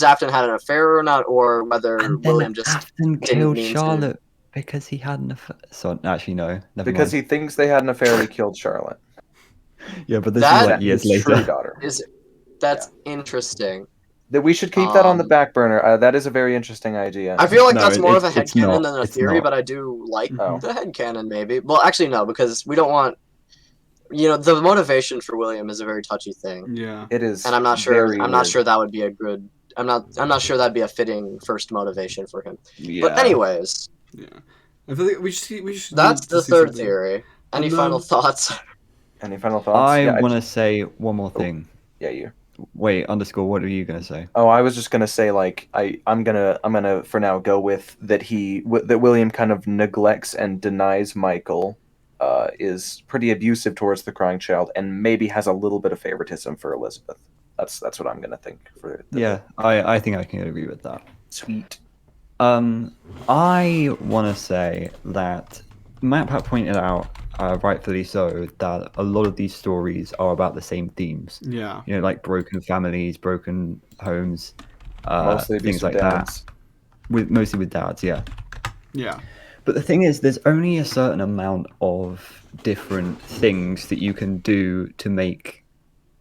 Afton had an affair or not, or whether And then William just Afton didn't killed mean to. Charlotte because he had an affair. So actually, no, never Because mind. he thinks they had an affair, he killed Charlotte. Yeah, but this That- is like years His true later. daughter. That's interesting. That we should keep that on the Um, back burner. That is a very interesting idea. I feel like No, that's more of a it's headcanon not. than a It's theory, not. but I do like Oh. the headcanon maybe. Well, actually no, because we don't want the motivation for William is a very touchy thing. Yeah. It is, And I'm not sure very weird. sure that would be a good I'm not sure that'd be a fitting first motivation for him. Yeah. But anyways, Yeah. I feel like we should. that's need to the see third something. theory. Any And final then- thoughts? Any final thoughts? I Yeah, want to say one more thing. Yeah, you. Wait, underscore. What are you gonna say? Oh, I was just gonna say, like, I'm gonna for now go with that that William kind of neglects and denies Michael, is pretty abusive towards the crying child, and maybe has a little bit of favoritism for Elizabeth. That's what I'm gonna think for. Yeah, I think I can agree with that. Sweet. I want to say that Matpat pointed out, rightfully so, that a lot of these stories are about the same themes. Yeah. You know, like broken families, broken homes, Mostly things abusive like dads. that. Mostly with dads, yeah. Yeah. But the thing is, there's only a certain amount of different things that you can do to make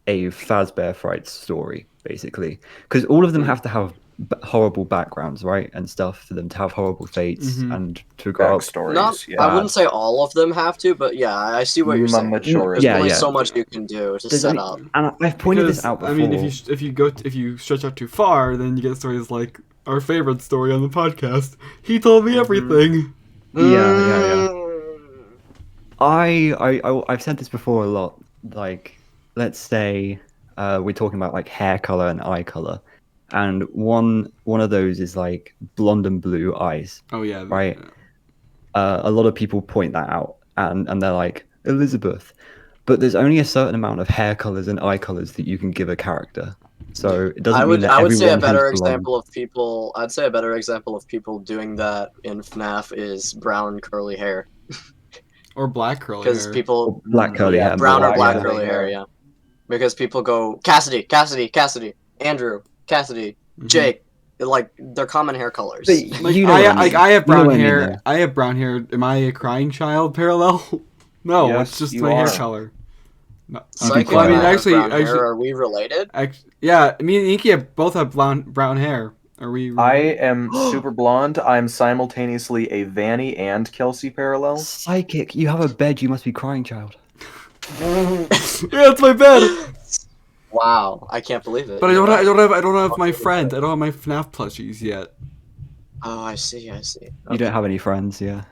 a Fazbear Fright story, basically. Because all of them have to have horrible backgrounds, right? And stuff for them to have horrible fates Mhm. and to grow up. Backstories. Not, yeah. I wouldn't say all of them have to, but yeah, I see what you're saying. Majority. There's Yeah, only yeah. so much you can do to There's set only- up. And I've pointed Because, this out before. I mean, if you stretch out too far, then you get stories like our favorite story on the podcast. He told me everything. Yeah. I've said this before a lot. Like, let's say we're talking about like hair color and eye color, and one of those is like blonde and blue eyes. Oh yeah. Right. A lot of people point that out, and they're like Elizabeth, but there's only a certain amount of hair colors and eye colors that you can give a character. So it doesn't mean that I would say a everyone better who's blonde- example of people. I'd say a better example of people doing that in FNaF is brown curly hair, Or black curly because hair. people black curly Yeah, hair. brown or black black curly curly hair, hair. yeah. Because people go Cassidy, Andrew, Cassidy, Mhm. Jake, like they're common hair colors. But Like you know what I mean. I have You know brown what I mean, hair. though. I have brown hair. Am I a crying child parallel? No, Yes, it's just you my hair are. color. No, Psychic Well, I mean, and I have actually- brown hair. actually- Are we related? Yeah, me and Inky both have brown hair. Are we? I am super blonde. I'm simultaneously a Vanny and Kelsey parallel. Psychic, you have a bed. You must be crying, child. Yeah, it's my bed. Wow, I can't believe it. But I don't have my friend. I don't have my FNAF plushies yet. Oh, I see. You don't have any friends, yeah.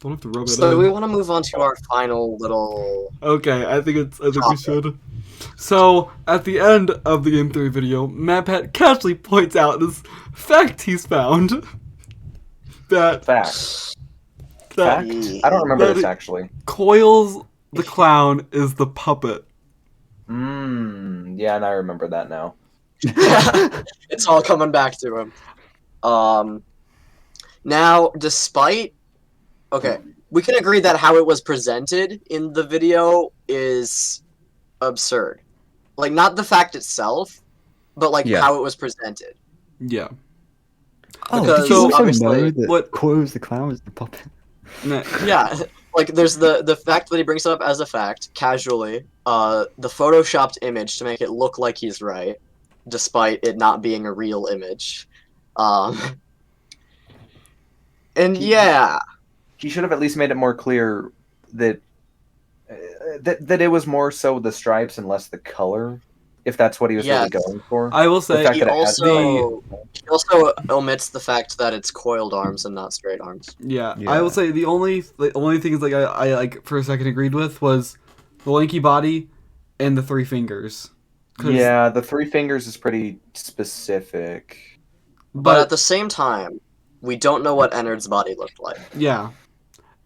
Don't have to rub it So in. we want to move on to our final little. Okay, I think we Topic. should. So at the end of the game theory video, Matpat casually points out this fact he's found that Fact. that Fact? I don't remember That this it- actually. Coils the clown is the puppet. Yeah, and I remember that now. It's all coming back to him. Now, despite okay, we can agree that how it was presented in the video is absurd. Like, not the fact itself, but like Yeah. how it was presented. Yeah. Oh, Because did you also obviously- know that What- Coils the Clown was the puppet? Nah, Yeah, like there's the fact that he brings it up as a fact casually. The photoshopped image to make it look like he's right, despite it not being a real image. And yeah, He should have at least made it more clear that that it was more so the stripes and less the color, if that's what he was really Yes. going for. I will The say fact he that it has also omits the fact that it's coiled arms and not straight arms. yeah, Yeah. I will say the only things like I like for a second agreed with was the lanky body and the 3 fingers. 'Cause- Yeah, the 3 fingers is pretty specific. But at but the same time, we don't know what Ennard's body looked like. yeah,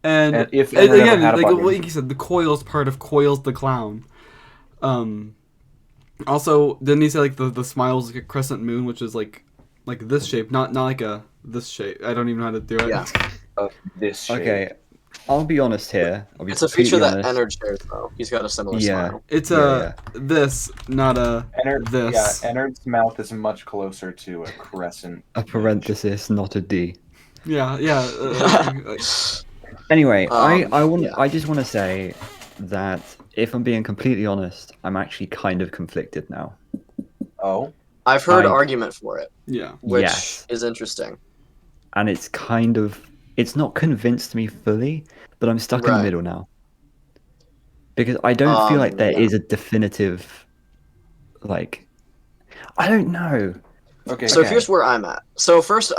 and, And if and Ennard ever again, had a like body- what you said, the Coils part of Coils the Clown. Also, didn't he say like the smile's like a crescent moon, which is like this shape, not like a this shape. I don't even know how to do it. Yeah. This shape. Okay, I'll be honest here. I'll be It's a feature completely that honest. Ennard shares, though. He's got a similar Yeah. smile. It's Yeah, this, not a Ennard, this. Yeah, Ennard's mouth is much closer to a crescent. a parenthesis, not a D. yeah. Anyway, Yeah. I just want to say that if I'm being completely honest, I'm actually kind of conflicted now. Oh, I've heard I- argument for it, Yeah. which Yes. is interesting. And it's not convinced me fully, but I'm stuck in Right. the middle now. Because I don't feel like there yeah. is a definitive, like, I don't know. okay. So Okay. here's where I'm at. So first,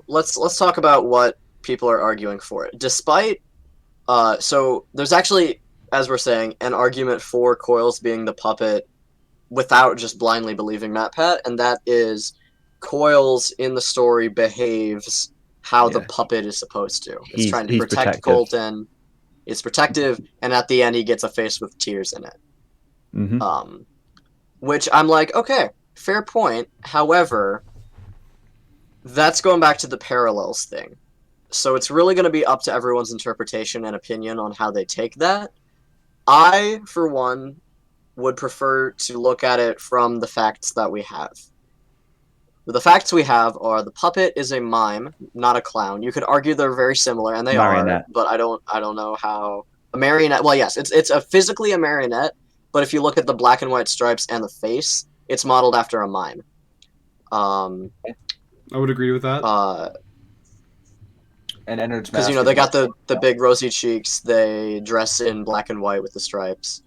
let's talk about what people are arguing for it. Despite, so there's actually, as we're saying, an argument for Coils being the puppet without just blindly believing Matpat, and that is Coils in the story behaves how the Yeah. puppet is supposed to. It's He's- trying to he's protect protective. Colton. It's protective, and at the end he gets a face with tears in it. Hmm. Which I'm like, okay, fair point. However, that's going back to the parallels thing. So it's really going to be up to everyone's interpretation and opinion on how they take that. I, for one, would prefer to look at it from the facts that we have. The facts we have are the puppet is a mime, not a clown. You could argue they're very similar, and they are, Marionette. but I don't know how a marionette. Well, yes, it's a physically a marionette, but if you look at the black and white stripes and the face, it's modeled after a mime. I would agree with that. And Ennard's Because mask they is got much- the big rosy cheeks. They dress in black and white with the stripes.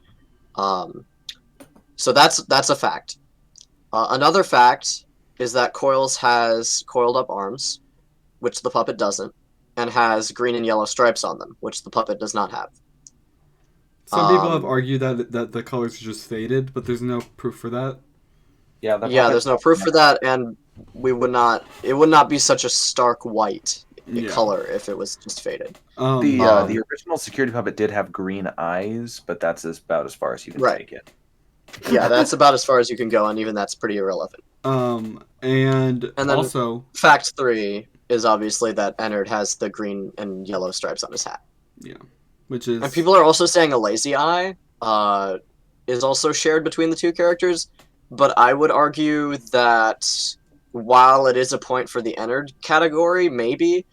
So that's a fact. Another fact is that Coils has coiled up arms, which the puppet doesn't, and has green and yellow stripes on them, which the puppet does not have. Some people have um, argued that the colors are just faded, but there's no proof for that. Yeah, the Yeah, puppet- there's no proof for that, and it would not be such a stark white Yeah. color if it was just faded. The original security puppet did have green eyes, but that's about as far as you can Right. take it. Yeah, that's about as far as you can go, and even that's pretty irrelevant. and And then- also, Fact 3 is obviously that Ennard has the green and yellow stripes on his hat. which is And people are also saying a lazy eye is also shared between the two characters, but I would argue that while it is a point for the Ennard category, maybe,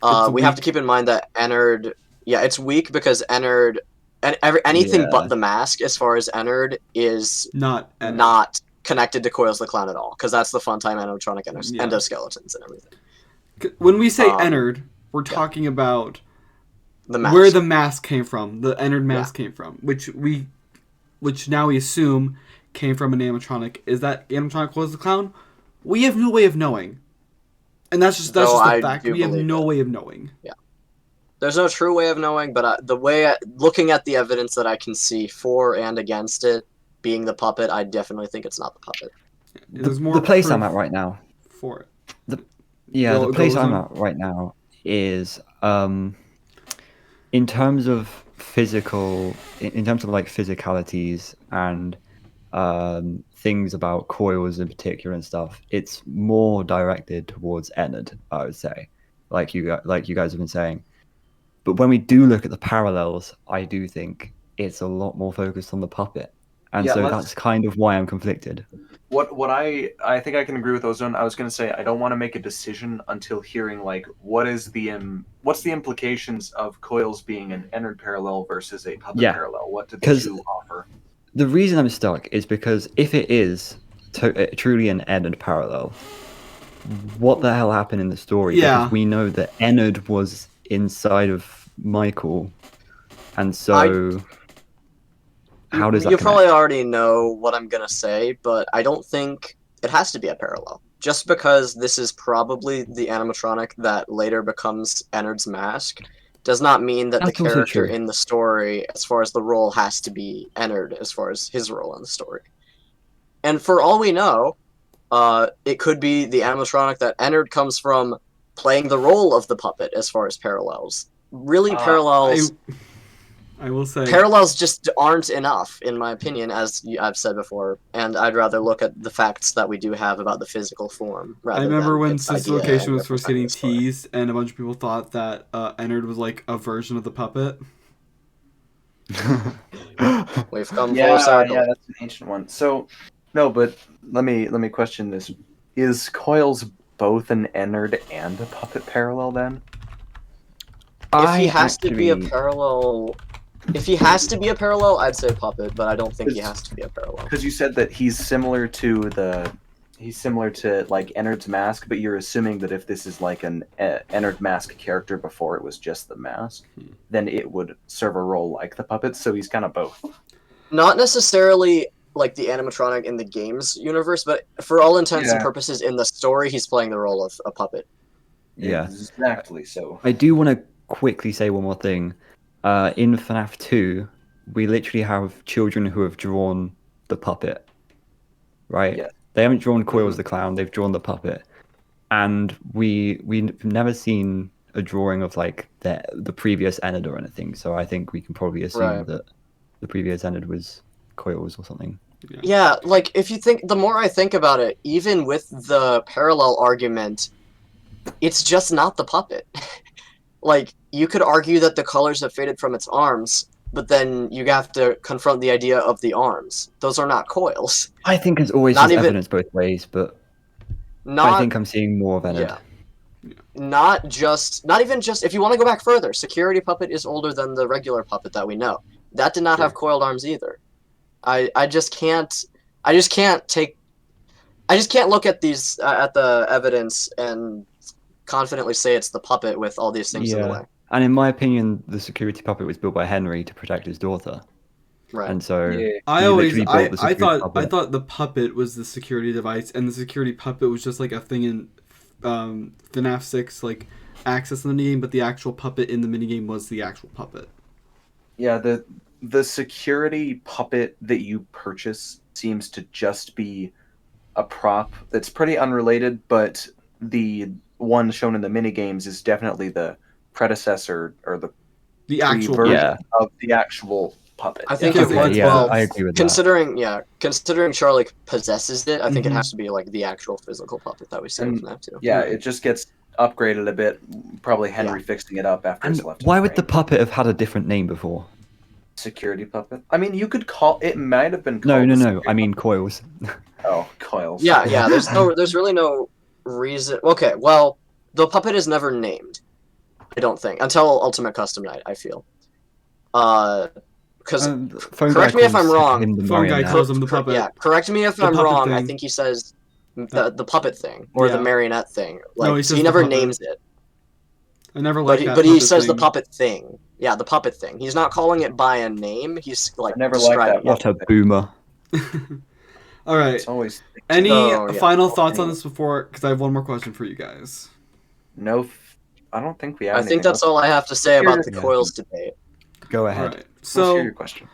It's we have weak. to keep in mind that Ennard, yeah, it's weak because Ennard, and anything Yeah. but the mask as far as Ennard is not not connected to Coils the Clown at all, because that's the Funtime animatronic Yeah. endoskeletons and everything. When we say Um, Ennard, we're talking about The mask. where the mask came from. The Ennard mask came from, which now we assume came from an animatronic. Is that animatronic was the clown? We have no way of knowing, and that's just Though a I fact. do We have believe no it. way of knowing. There's no true way of knowing, but looking at the evidence that I can see for and against it being the puppet, I definitely think it's not the puppet. There's more The place I'm proof at right now. for it. Yeah, Go- the place go I'm on. at right now is in terms of in terms of like physicalities and things about coils in particular and stuff, it's more directed towards Ennard, I would say. like you guys have been saying. But when we do look at the parallels, I do think it's a lot more focused on the puppet, and Yeah, so let's- that's kind of why I'm conflicted. What I think I can agree with Ozone. I was going to say I don't want to make a decision until hearing like what's the implications of coils being an entered parallel versus a puppet Yeah, parallel. What do the 'cause- two offer? The reason I'm stuck is because if it is truly an Ennard parallel, what the hell happened in the story? Yeah. Because we know that Ennard was inside of Michael, and so how does that You connect? probably already know what I'm gonna say, but I don't think it has to be a parallel. Just because this is probably the animatronic that later becomes Ennard's mask does not mean that That's the also character true. in the story, as far as the role, has to be Ennard as far as his role in the story. And for all we know, it could be the animatronic that Ennard comes from playing the role of the puppet as far as parallels. Really, parallels I will say parallels just aren't enough, in my opinion, as I've said before, and I'd rather look at the facts that we do have about the physical form. Rather I remember than when its Sister idea Location and was first representing getting the story. teased, and a bunch of people thought that Ennard was like a version of the puppet. We've come full circle. Yeah, that's an ancient one. So, no, but let me question this: is Coils both an Ennard and a puppet parallel then? If he has to be a parallel, I'd say puppet, but I don't think he has to be a parallel. Because you said that he's similar to like Ennard's mask, but you're assuming that if this is like an Ennard mask character before it was just the mask, then it would serve a role like the puppet. So he's kind of both. Not necessarily like the animatronic in the games universe, but for all intents and Yeah. purposes in the story, he's playing the role of a puppet. Yeah. Exactly. So I do want to quickly say one more thing. In FNaF 2, we literally have children who have drawn the puppet, right? Yeah. They haven't drawn Coils the clown; they've drawn the puppet, and we've never seen a drawing of like the previous Ennard or anything. So I think we can probably assume Right. that the previous Ennard was Coils or something. Yeah, like if you think, the more I think about it, even with the parallel argument, it's just not the puppet. Like, you could argue that the colors have faded from its arms, but then you have to confront the idea of the arms. Those are not coils. I think there's always Not just even- evidence both ways, but Not I think I'm seeing more of Ennard. Yeah. Not even just, if you want to go back further, Security Puppet is older than the regular puppet that we know. That did not have coiled arms either. I just can't look at these at the evidence and confidently say it's the puppet with all these things in the way. And in my opinion, the security puppet was built by Henry to protect his daughter, Right. and so Yeah. I literally built the security I puppet. thought the puppet was the security device, and the security puppet was just like a thing in FNAF 6, like access in the minigame, but the actual puppet in the minigame was the actual puppet. Yeah, the security puppet that you purchase seems to just be a prop that's pretty unrelated, but the one shown in the minigames is definitely the predecessor or the actual version Yeah. of the actual puppet. I think Yeah, it yeah, was, yeah, well, I agree with considering Charlie possesses it, I think it Mhm. has to be like the actual physical puppet that we see in And- FNAF 2. Yeah, it just gets upgraded a bit. Probably Henry fixing it up after And it's left. why in would the brain. puppet have had a different name before? Security puppet? I mean, you could call it. Might have been No, called. no, the no. security I mean Coils. puppet. Oh, coils. Yeah. There's really no reason. Okay, well, the puppet is never named. I don't think until Ultimate Custom Night. I feel. Because correct me if I'm wrong. Phone guy calls him the puppet. yeah, correct me if The I'm puppet wrong. I thing. think he says the puppet thing or the Yeah. marionette thing. No, Like he says he the never puppet. names it, I never but liked he, that. but he puppet says the thing. puppet thing. Yeah, the puppet thing. He's not calling it by a name. He's like I never liked describing that. it. What a boomer. All right. It's always Any Oh, yeah. final thoughts on this before? Because I have one more question for you guys. no. I don't think we have. I think that's all I have to say about the Yeah. coils debate. Go All ahead. right. Let's hear So your question.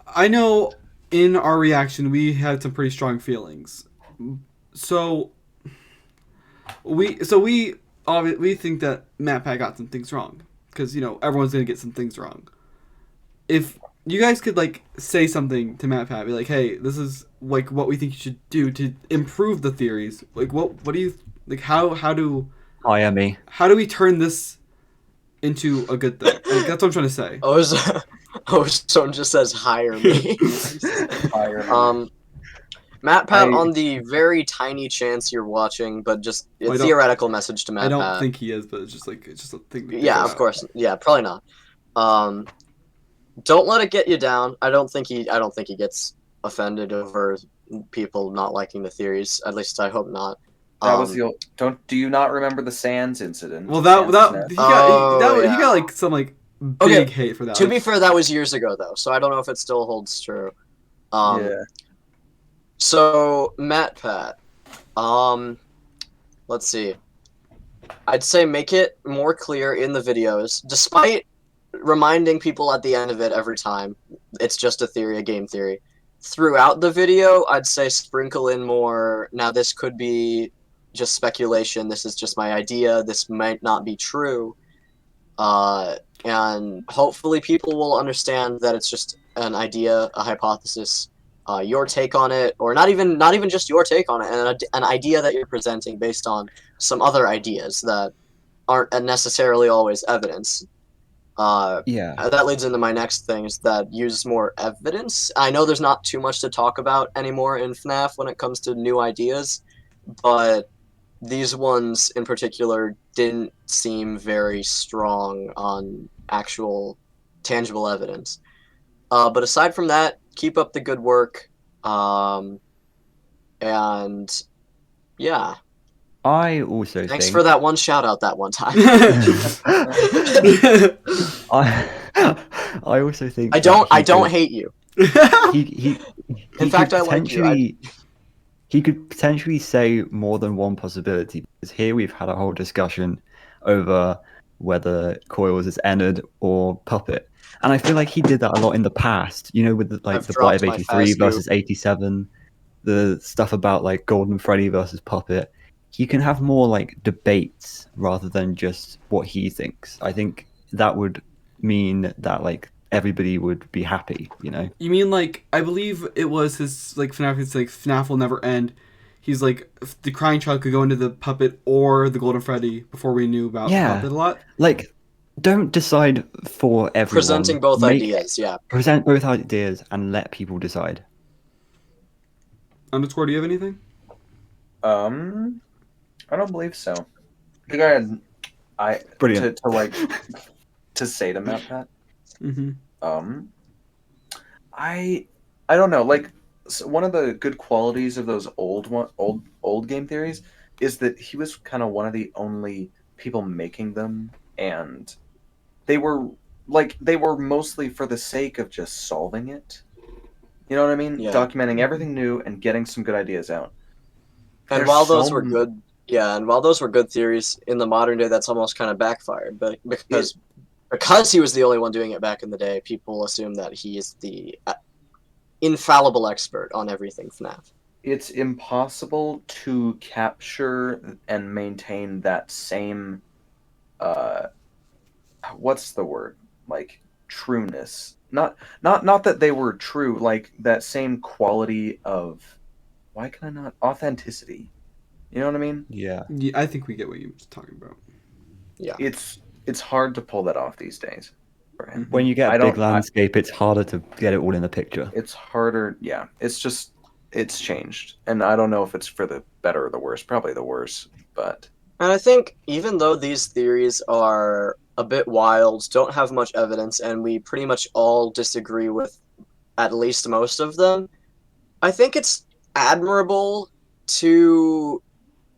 I know in our reaction we had some pretty strong feelings. So we think that Matpat got some things wrong because everyone's gonna get some things wrong. If you guys could like say something to Matpat, be like, "Hey, this is like what we think you should do to improve the theories." Like, what do you like? How Hire me. How do we turn this into a good thing? Like, that's what I'm trying to say. Ozone just says hire me. Fire me. Matpat, on the very tiny chance you're watching, but just a Well, I don't- theoretical message to Matpat. I don't think he is, but it's just a thing. To Yeah, throw of out. course. Yeah, probably not. Don't let it get you down. I don't think he gets offended over people not liking the theories. At least I hope not. That was the do you not remember the Sands incident? Well, Sands that he Oh, got some like big Okay, hate for that. To be fair, that was years ago though, so I don't know if it still holds true. yeah. So Matpat, let's see. I'd say make it more clear in the videos, despite reminding people at the end of it every time. It's just a theory, a game theory. Throughout the video, I'd say sprinkle in more. Now, this could be just speculation. This is just my idea. This might not be true. And hopefully people will understand that it's just an idea, a hypothesis, your take on it, or not even just your take on it, and an idea that you're presenting based on some other ideas that aren't necessarily always evidence. Yeah. That leads into my next thing, is that use more evidence. I know there's not too much to talk about anymore in FNaF when it comes to new ideas, but these ones in particular didn't seem very strong on actual tangible evidence. But aside from that, keep up the good work. And yeah. I also Thanks think for that one shout out that one time. I also think I don't hate you. he In fact, I like you. He could potentially say more than one possibility, because here we've had a whole discussion over whether Coils is Ennard or Puppet, and I feel like he did that a lot in the past. You know, with the Blight of my 83 fast versus 87, the stuff about like Golden Freddy versus Puppet. He can have more like debates rather than just what he thinks. I think that would mean that like everybody would be happy, you know. You mean like, I believe it was his like FNaF. It's like FNaF will never end. He's like, the crying child could go into the Puppet or the Golden Freddy before we knew about Puppet a lot. Like, don't decide for everyone. Presenting both ideas, yeah. Present both ideas and let people decide. Underscore, do you have anything? I don't believe so. Go ahead. Brilliant. To say to Matpat. Mm-hmm. I don't know. Like, so one of the good qualities of those old game theories is that he was kind of one of the only people making them, and they were mostly for the sake of just solving it. You know what I mean? Yeah. Documenting everything new and getting some good ideas out. And while those were good, theories, in the modern day, that's almost kind of backfired. But because he was the only one doing it back in the day, people assume that he is the infallible expert on everything FNaF. It's impossible to capture and maintain that same, what's the word? Like, trueness. Not that they were true, like that same quality of, why can I not, authenticity. You know what I mean? Yeah. I think we get what you're talking about. Yeah. It's hard to pull that off these days. When you get a big landscape, it's harder to get it all in the picture. It's harder, yeah. It's changed. And I don't know if it's for the better or the worse. Probably the worse, but... And I think even though these theories are a bit wild, don't have much evidence, and we pretty much all disagree with at least most of them, I think it's admirable to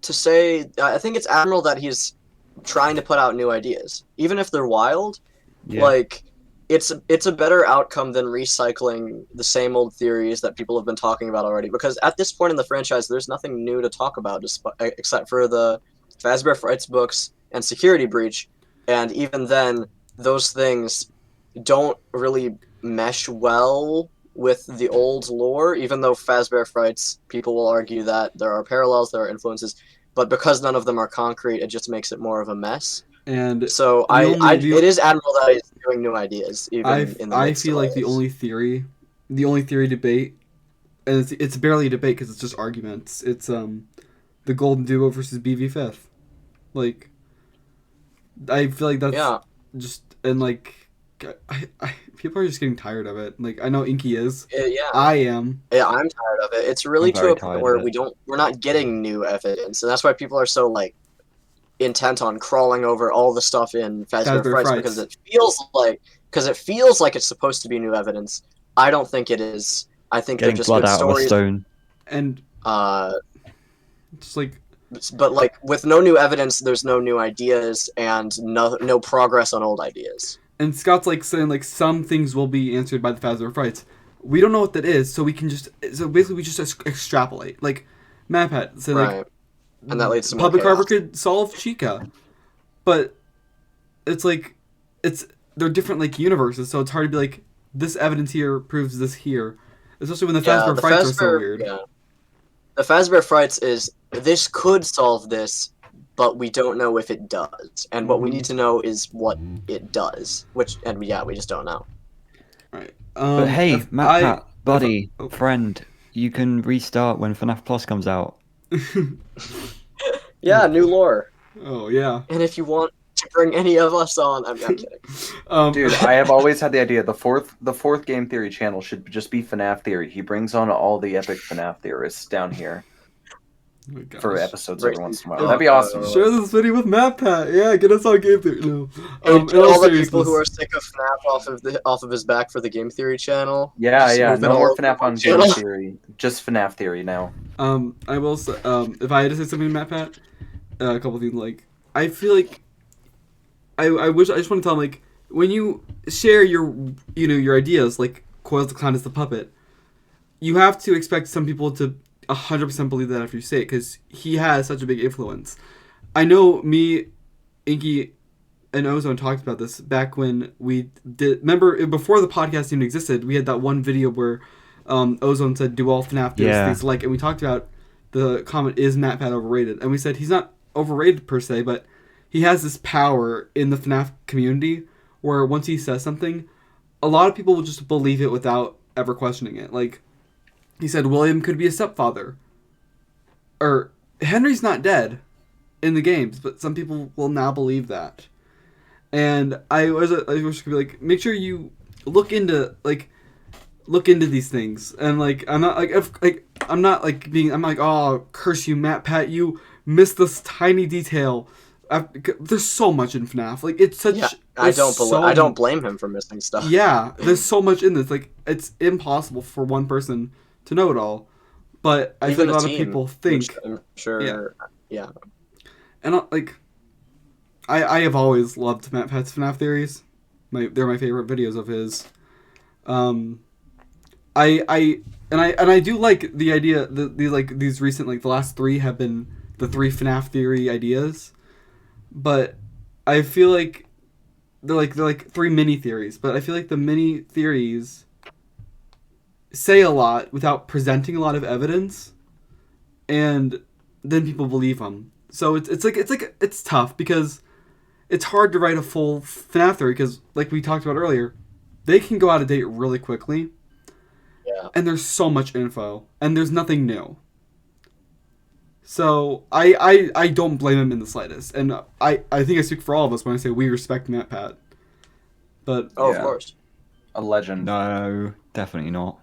say... I think it's admirable that he's trying to put out new ideas. Even if they're wild, like... It's a better outcome than recycling the same old theories that people have been talking about already. Because at this point in the franchise, there's nothing new to talk about except for the Fazbear Frights books and Security Breach. And even then, those things don't really mesh well with the old lore. Even though Fazbear Frights, people will argue that there are parallels, there are influences. But because none of them are concrete, it just makes it more of a mess. And so it is admirable that he's doing new ideas. Even in the I feel like the only theory debate, and it's barely a debate because it's just arguments. It's the Golden Duo versus BV5th. Like, I feel like that's Yeah. just and like people are just getting tired of it. Like I know Inky is. Yeah. I am. Yeah, I'm tired of it. It's really I'm to very a tired point of where it. we're not getting new evidence, and that's why people are so like intent on crawling over all the stuff in Fazbear Fazbear Frights Frights. because it feels like it's supposed to be new evidence. I don't think it is. I think Getting they're just blood good out of a stories. stone. And Uh, just like but like with no new evidence, there's no new ideas and no progress on old ideas. and Scott's like saying like some things will be answered by the Fazbear Frights. We don't know what that is, so we basically just extrapolate. Like Matpat said, like Right. And that leads to more Public chaos. Carver could solve Chica, but it's like they're different like universes, so it's hard to be like this evidence here proves this here, especially when the Fazbear Frights are so weird. Yeah. The Fazbear Frights is this could solve this, but we don't know if it does. And what we need to know is what it does. We just don't know. Right. But hey, if Matpat, buddy, oh. friend, you can restart when FNaF Plus comes out. Yeah, new lore. Oh yeah. And if you want to bring any of us on, I'm kidding. Dude, I have always had the idea the fourth Game Theory channel should just be FNAF Theory. He brings on all the epic FNAF theorists down here Oh my gosh. for episodes Right. every once in a while. That'd be awesome. Share this video with Matpat. Yeah, get us on Game Theory. No. And in all all the seriousness, people who are sick of FNAF off of his back for the Game Theory channel. Yeah, Just yeah. move it No all more over FNAF to on the Game channel. Theory. Just FNAF Theory now. I will say, if I had to say something to Matpat, a couple things like I feel like I just want to tell him like when you share your your ideas like Coils the Clown is the puppet, you have to expect some people to 100% believe that after you say it because he has such a big influence. I know me, Inky, and Ozone talked about this back when we did. Remember before the podcast even existed, we had that one video where Ozone said, "Do all FNAF theorists things like?" And we talked about the comment, "Is Matpat overrated?" And we said he's not overrated per se, but he has this power in the FNAF community where once he says something, a lot of people will just believe it without ever questioning it. Like he said, William could be a stepfather, or Henry's not dead in the games, but some people will now believe that. And I wish I could be like, make sure you look into these things. And like I'm not like oh curse you Matpat, you missed this tiny detail. There's so much in FNAF. Like it's such. Yeah, I don't blame him for missing stuff. Yeah, there's so much in this. Like it's impossible for one person to know it all. But I Even think a lot team, of people think. which I'm sure. Yeah. And like, I have always loved Matpat's FNAF theories. They're my favorite videos of his. I do like the idea these recent the last 3 have been the 3 FNAF theory ideas, but I feel like they're like 3 mini theories. But I feel like the mini theories say a lot without presenting a lot of evidence, and then people believe them. So it's tough because it's hard to write a full FNAF theory because, like we talked about earlier, they can go out of date really quickly. Yeah. And there's so much info, and there's nothing new. So I don't blame him in the slightest, and I think I speak for all of us when I say we respect Matpat. But Oh, Yeah. of course. A legend. No, definitely not.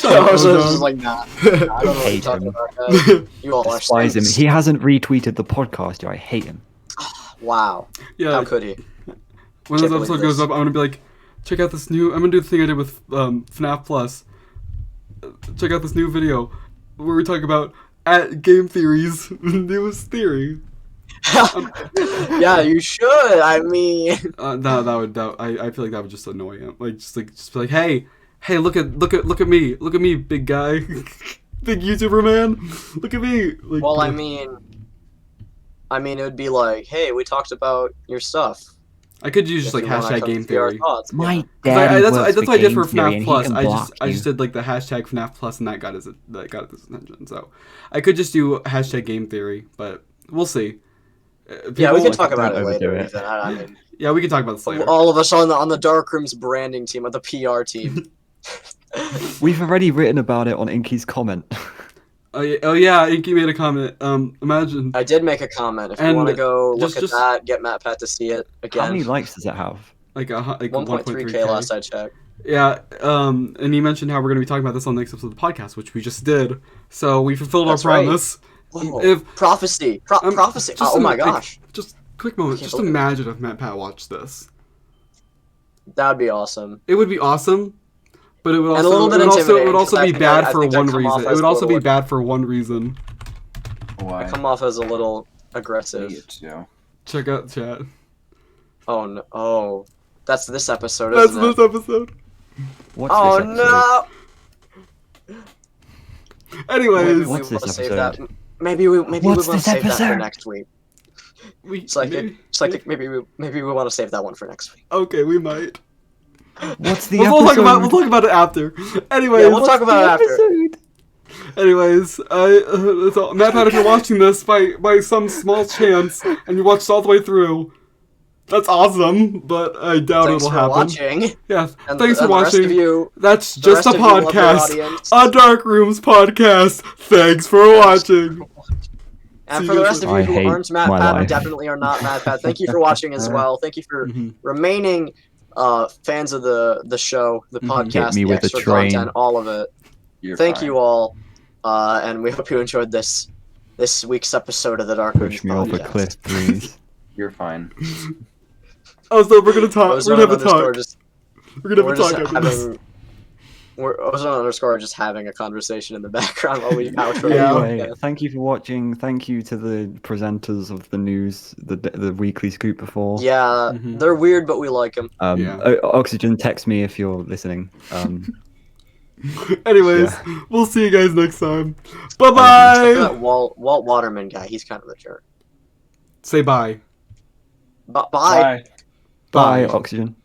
I was just like, nah. I don't know what you're Hate talking him. about, guys. You all are Despise him. saints. He hasn't retweeted the podcast. I hate him. Wow. yeah, How could he? when this Can't episode believe goes this. up, I'm gonna be like, check out this new. I'm gonna do the thing I did with FNAF Plus. Check out this new video where we talk about at game theories, newest theory. Yeah, you should. I mean, I feel like that would just annoy him. Just be like, hey, look at me, big guy, big YouTuber man, look at me. Like, well, I mean, it would be like, hey, we talked about your stuff. I could use just If like you wanna hashtag come game see our theory. thoughts, My yeah. dad. That's what I did for Theory, FNAF and Plus. he can block I just did like the hashtag FNAF Plus, and that got his attention. So I could just do hashtag game theory, but we'll see. Yeah, we can People- talk about it don't later. overdo it. Ethan. I mean, Yeah, we can talk about this later. all of us on the Darkrooms branding team, or the PR team. We've already written about it on Inky's comment. Oh yeah, Inky made a comment. Imagine. I did make a comment. If you And want to go look just- at just- that, get Matpat to see it again. How many likes does it have? Like 1.3k last I checked. Yeah, and he mentioned how we're going to be talking about this on the next episode of the podcast, which we just did. So we fulfilled That's our right. promise. Whoa, If prophecy. Prophecy. just Oh my like, gosh. just quick moment. I can't Just believe it. imagine if Matpat watched this. That would be awesome. It would be awesome, but it would And a also little bit it would intimidating, also 'cause I be think bad I for think I one come off reason. It as would a also be little- bad for one reason. Why? I come off as a little Me aggressive. too. Check out chat. Oh no. Oh. That's this episode, That's isn't this it? episode. What's Oh this episode? no! Anyways, What's this wanna save episode? that. Maybe we What's want to this save that for episode? next week. we It's like maybe, maybe we want to save that one for next week. okay, we might. What's the We'll talk episode? about it after. Anyways, Yeah, we'll talk about it after. anyways, so Matpat, if you're watching this by some small chance and you watched all the way through, that's awesome. But I doubt Thanks it'll for happen. watching. Yeah, And thanks for the rest of watching. you, That's the just rest a of you love your podcast, audience. a Dark Rooms podcast. Thanks for watching. And See for the you rest of I you who hate aren't my Matpat, but life. definitely are not Matpat, thank you for watching as well. Thank you for Mhm. remaining fans of the show, the Mhm. podcast, Hit me the with a extra train. content, all of it. You're Thank fine. you all, and we hope you enjoyed this week's episode of the Dark Rooms Push me off a podcast. cliff, please. You're fine. Oh, so we're gonna talk. Ozone We're gonna have a underscore talk. just We're gonna we're have a just talk after this. having we're Ozone underscore just having a conversation in the background while we outro. Yeah. the Anyway, podcast. thank you for watching. Thank you to the presenters of the news, the weekly scoop before. Yeah, Mhm. they're weird, but we like them. Yeah. Oxygen, text me if you're listening. Anyways, we'll see you guys next time. Bye That bye. Walt Waterman guy, he's kind of a jerk. Say bye. Bye. Bye. Bye, Oxygen.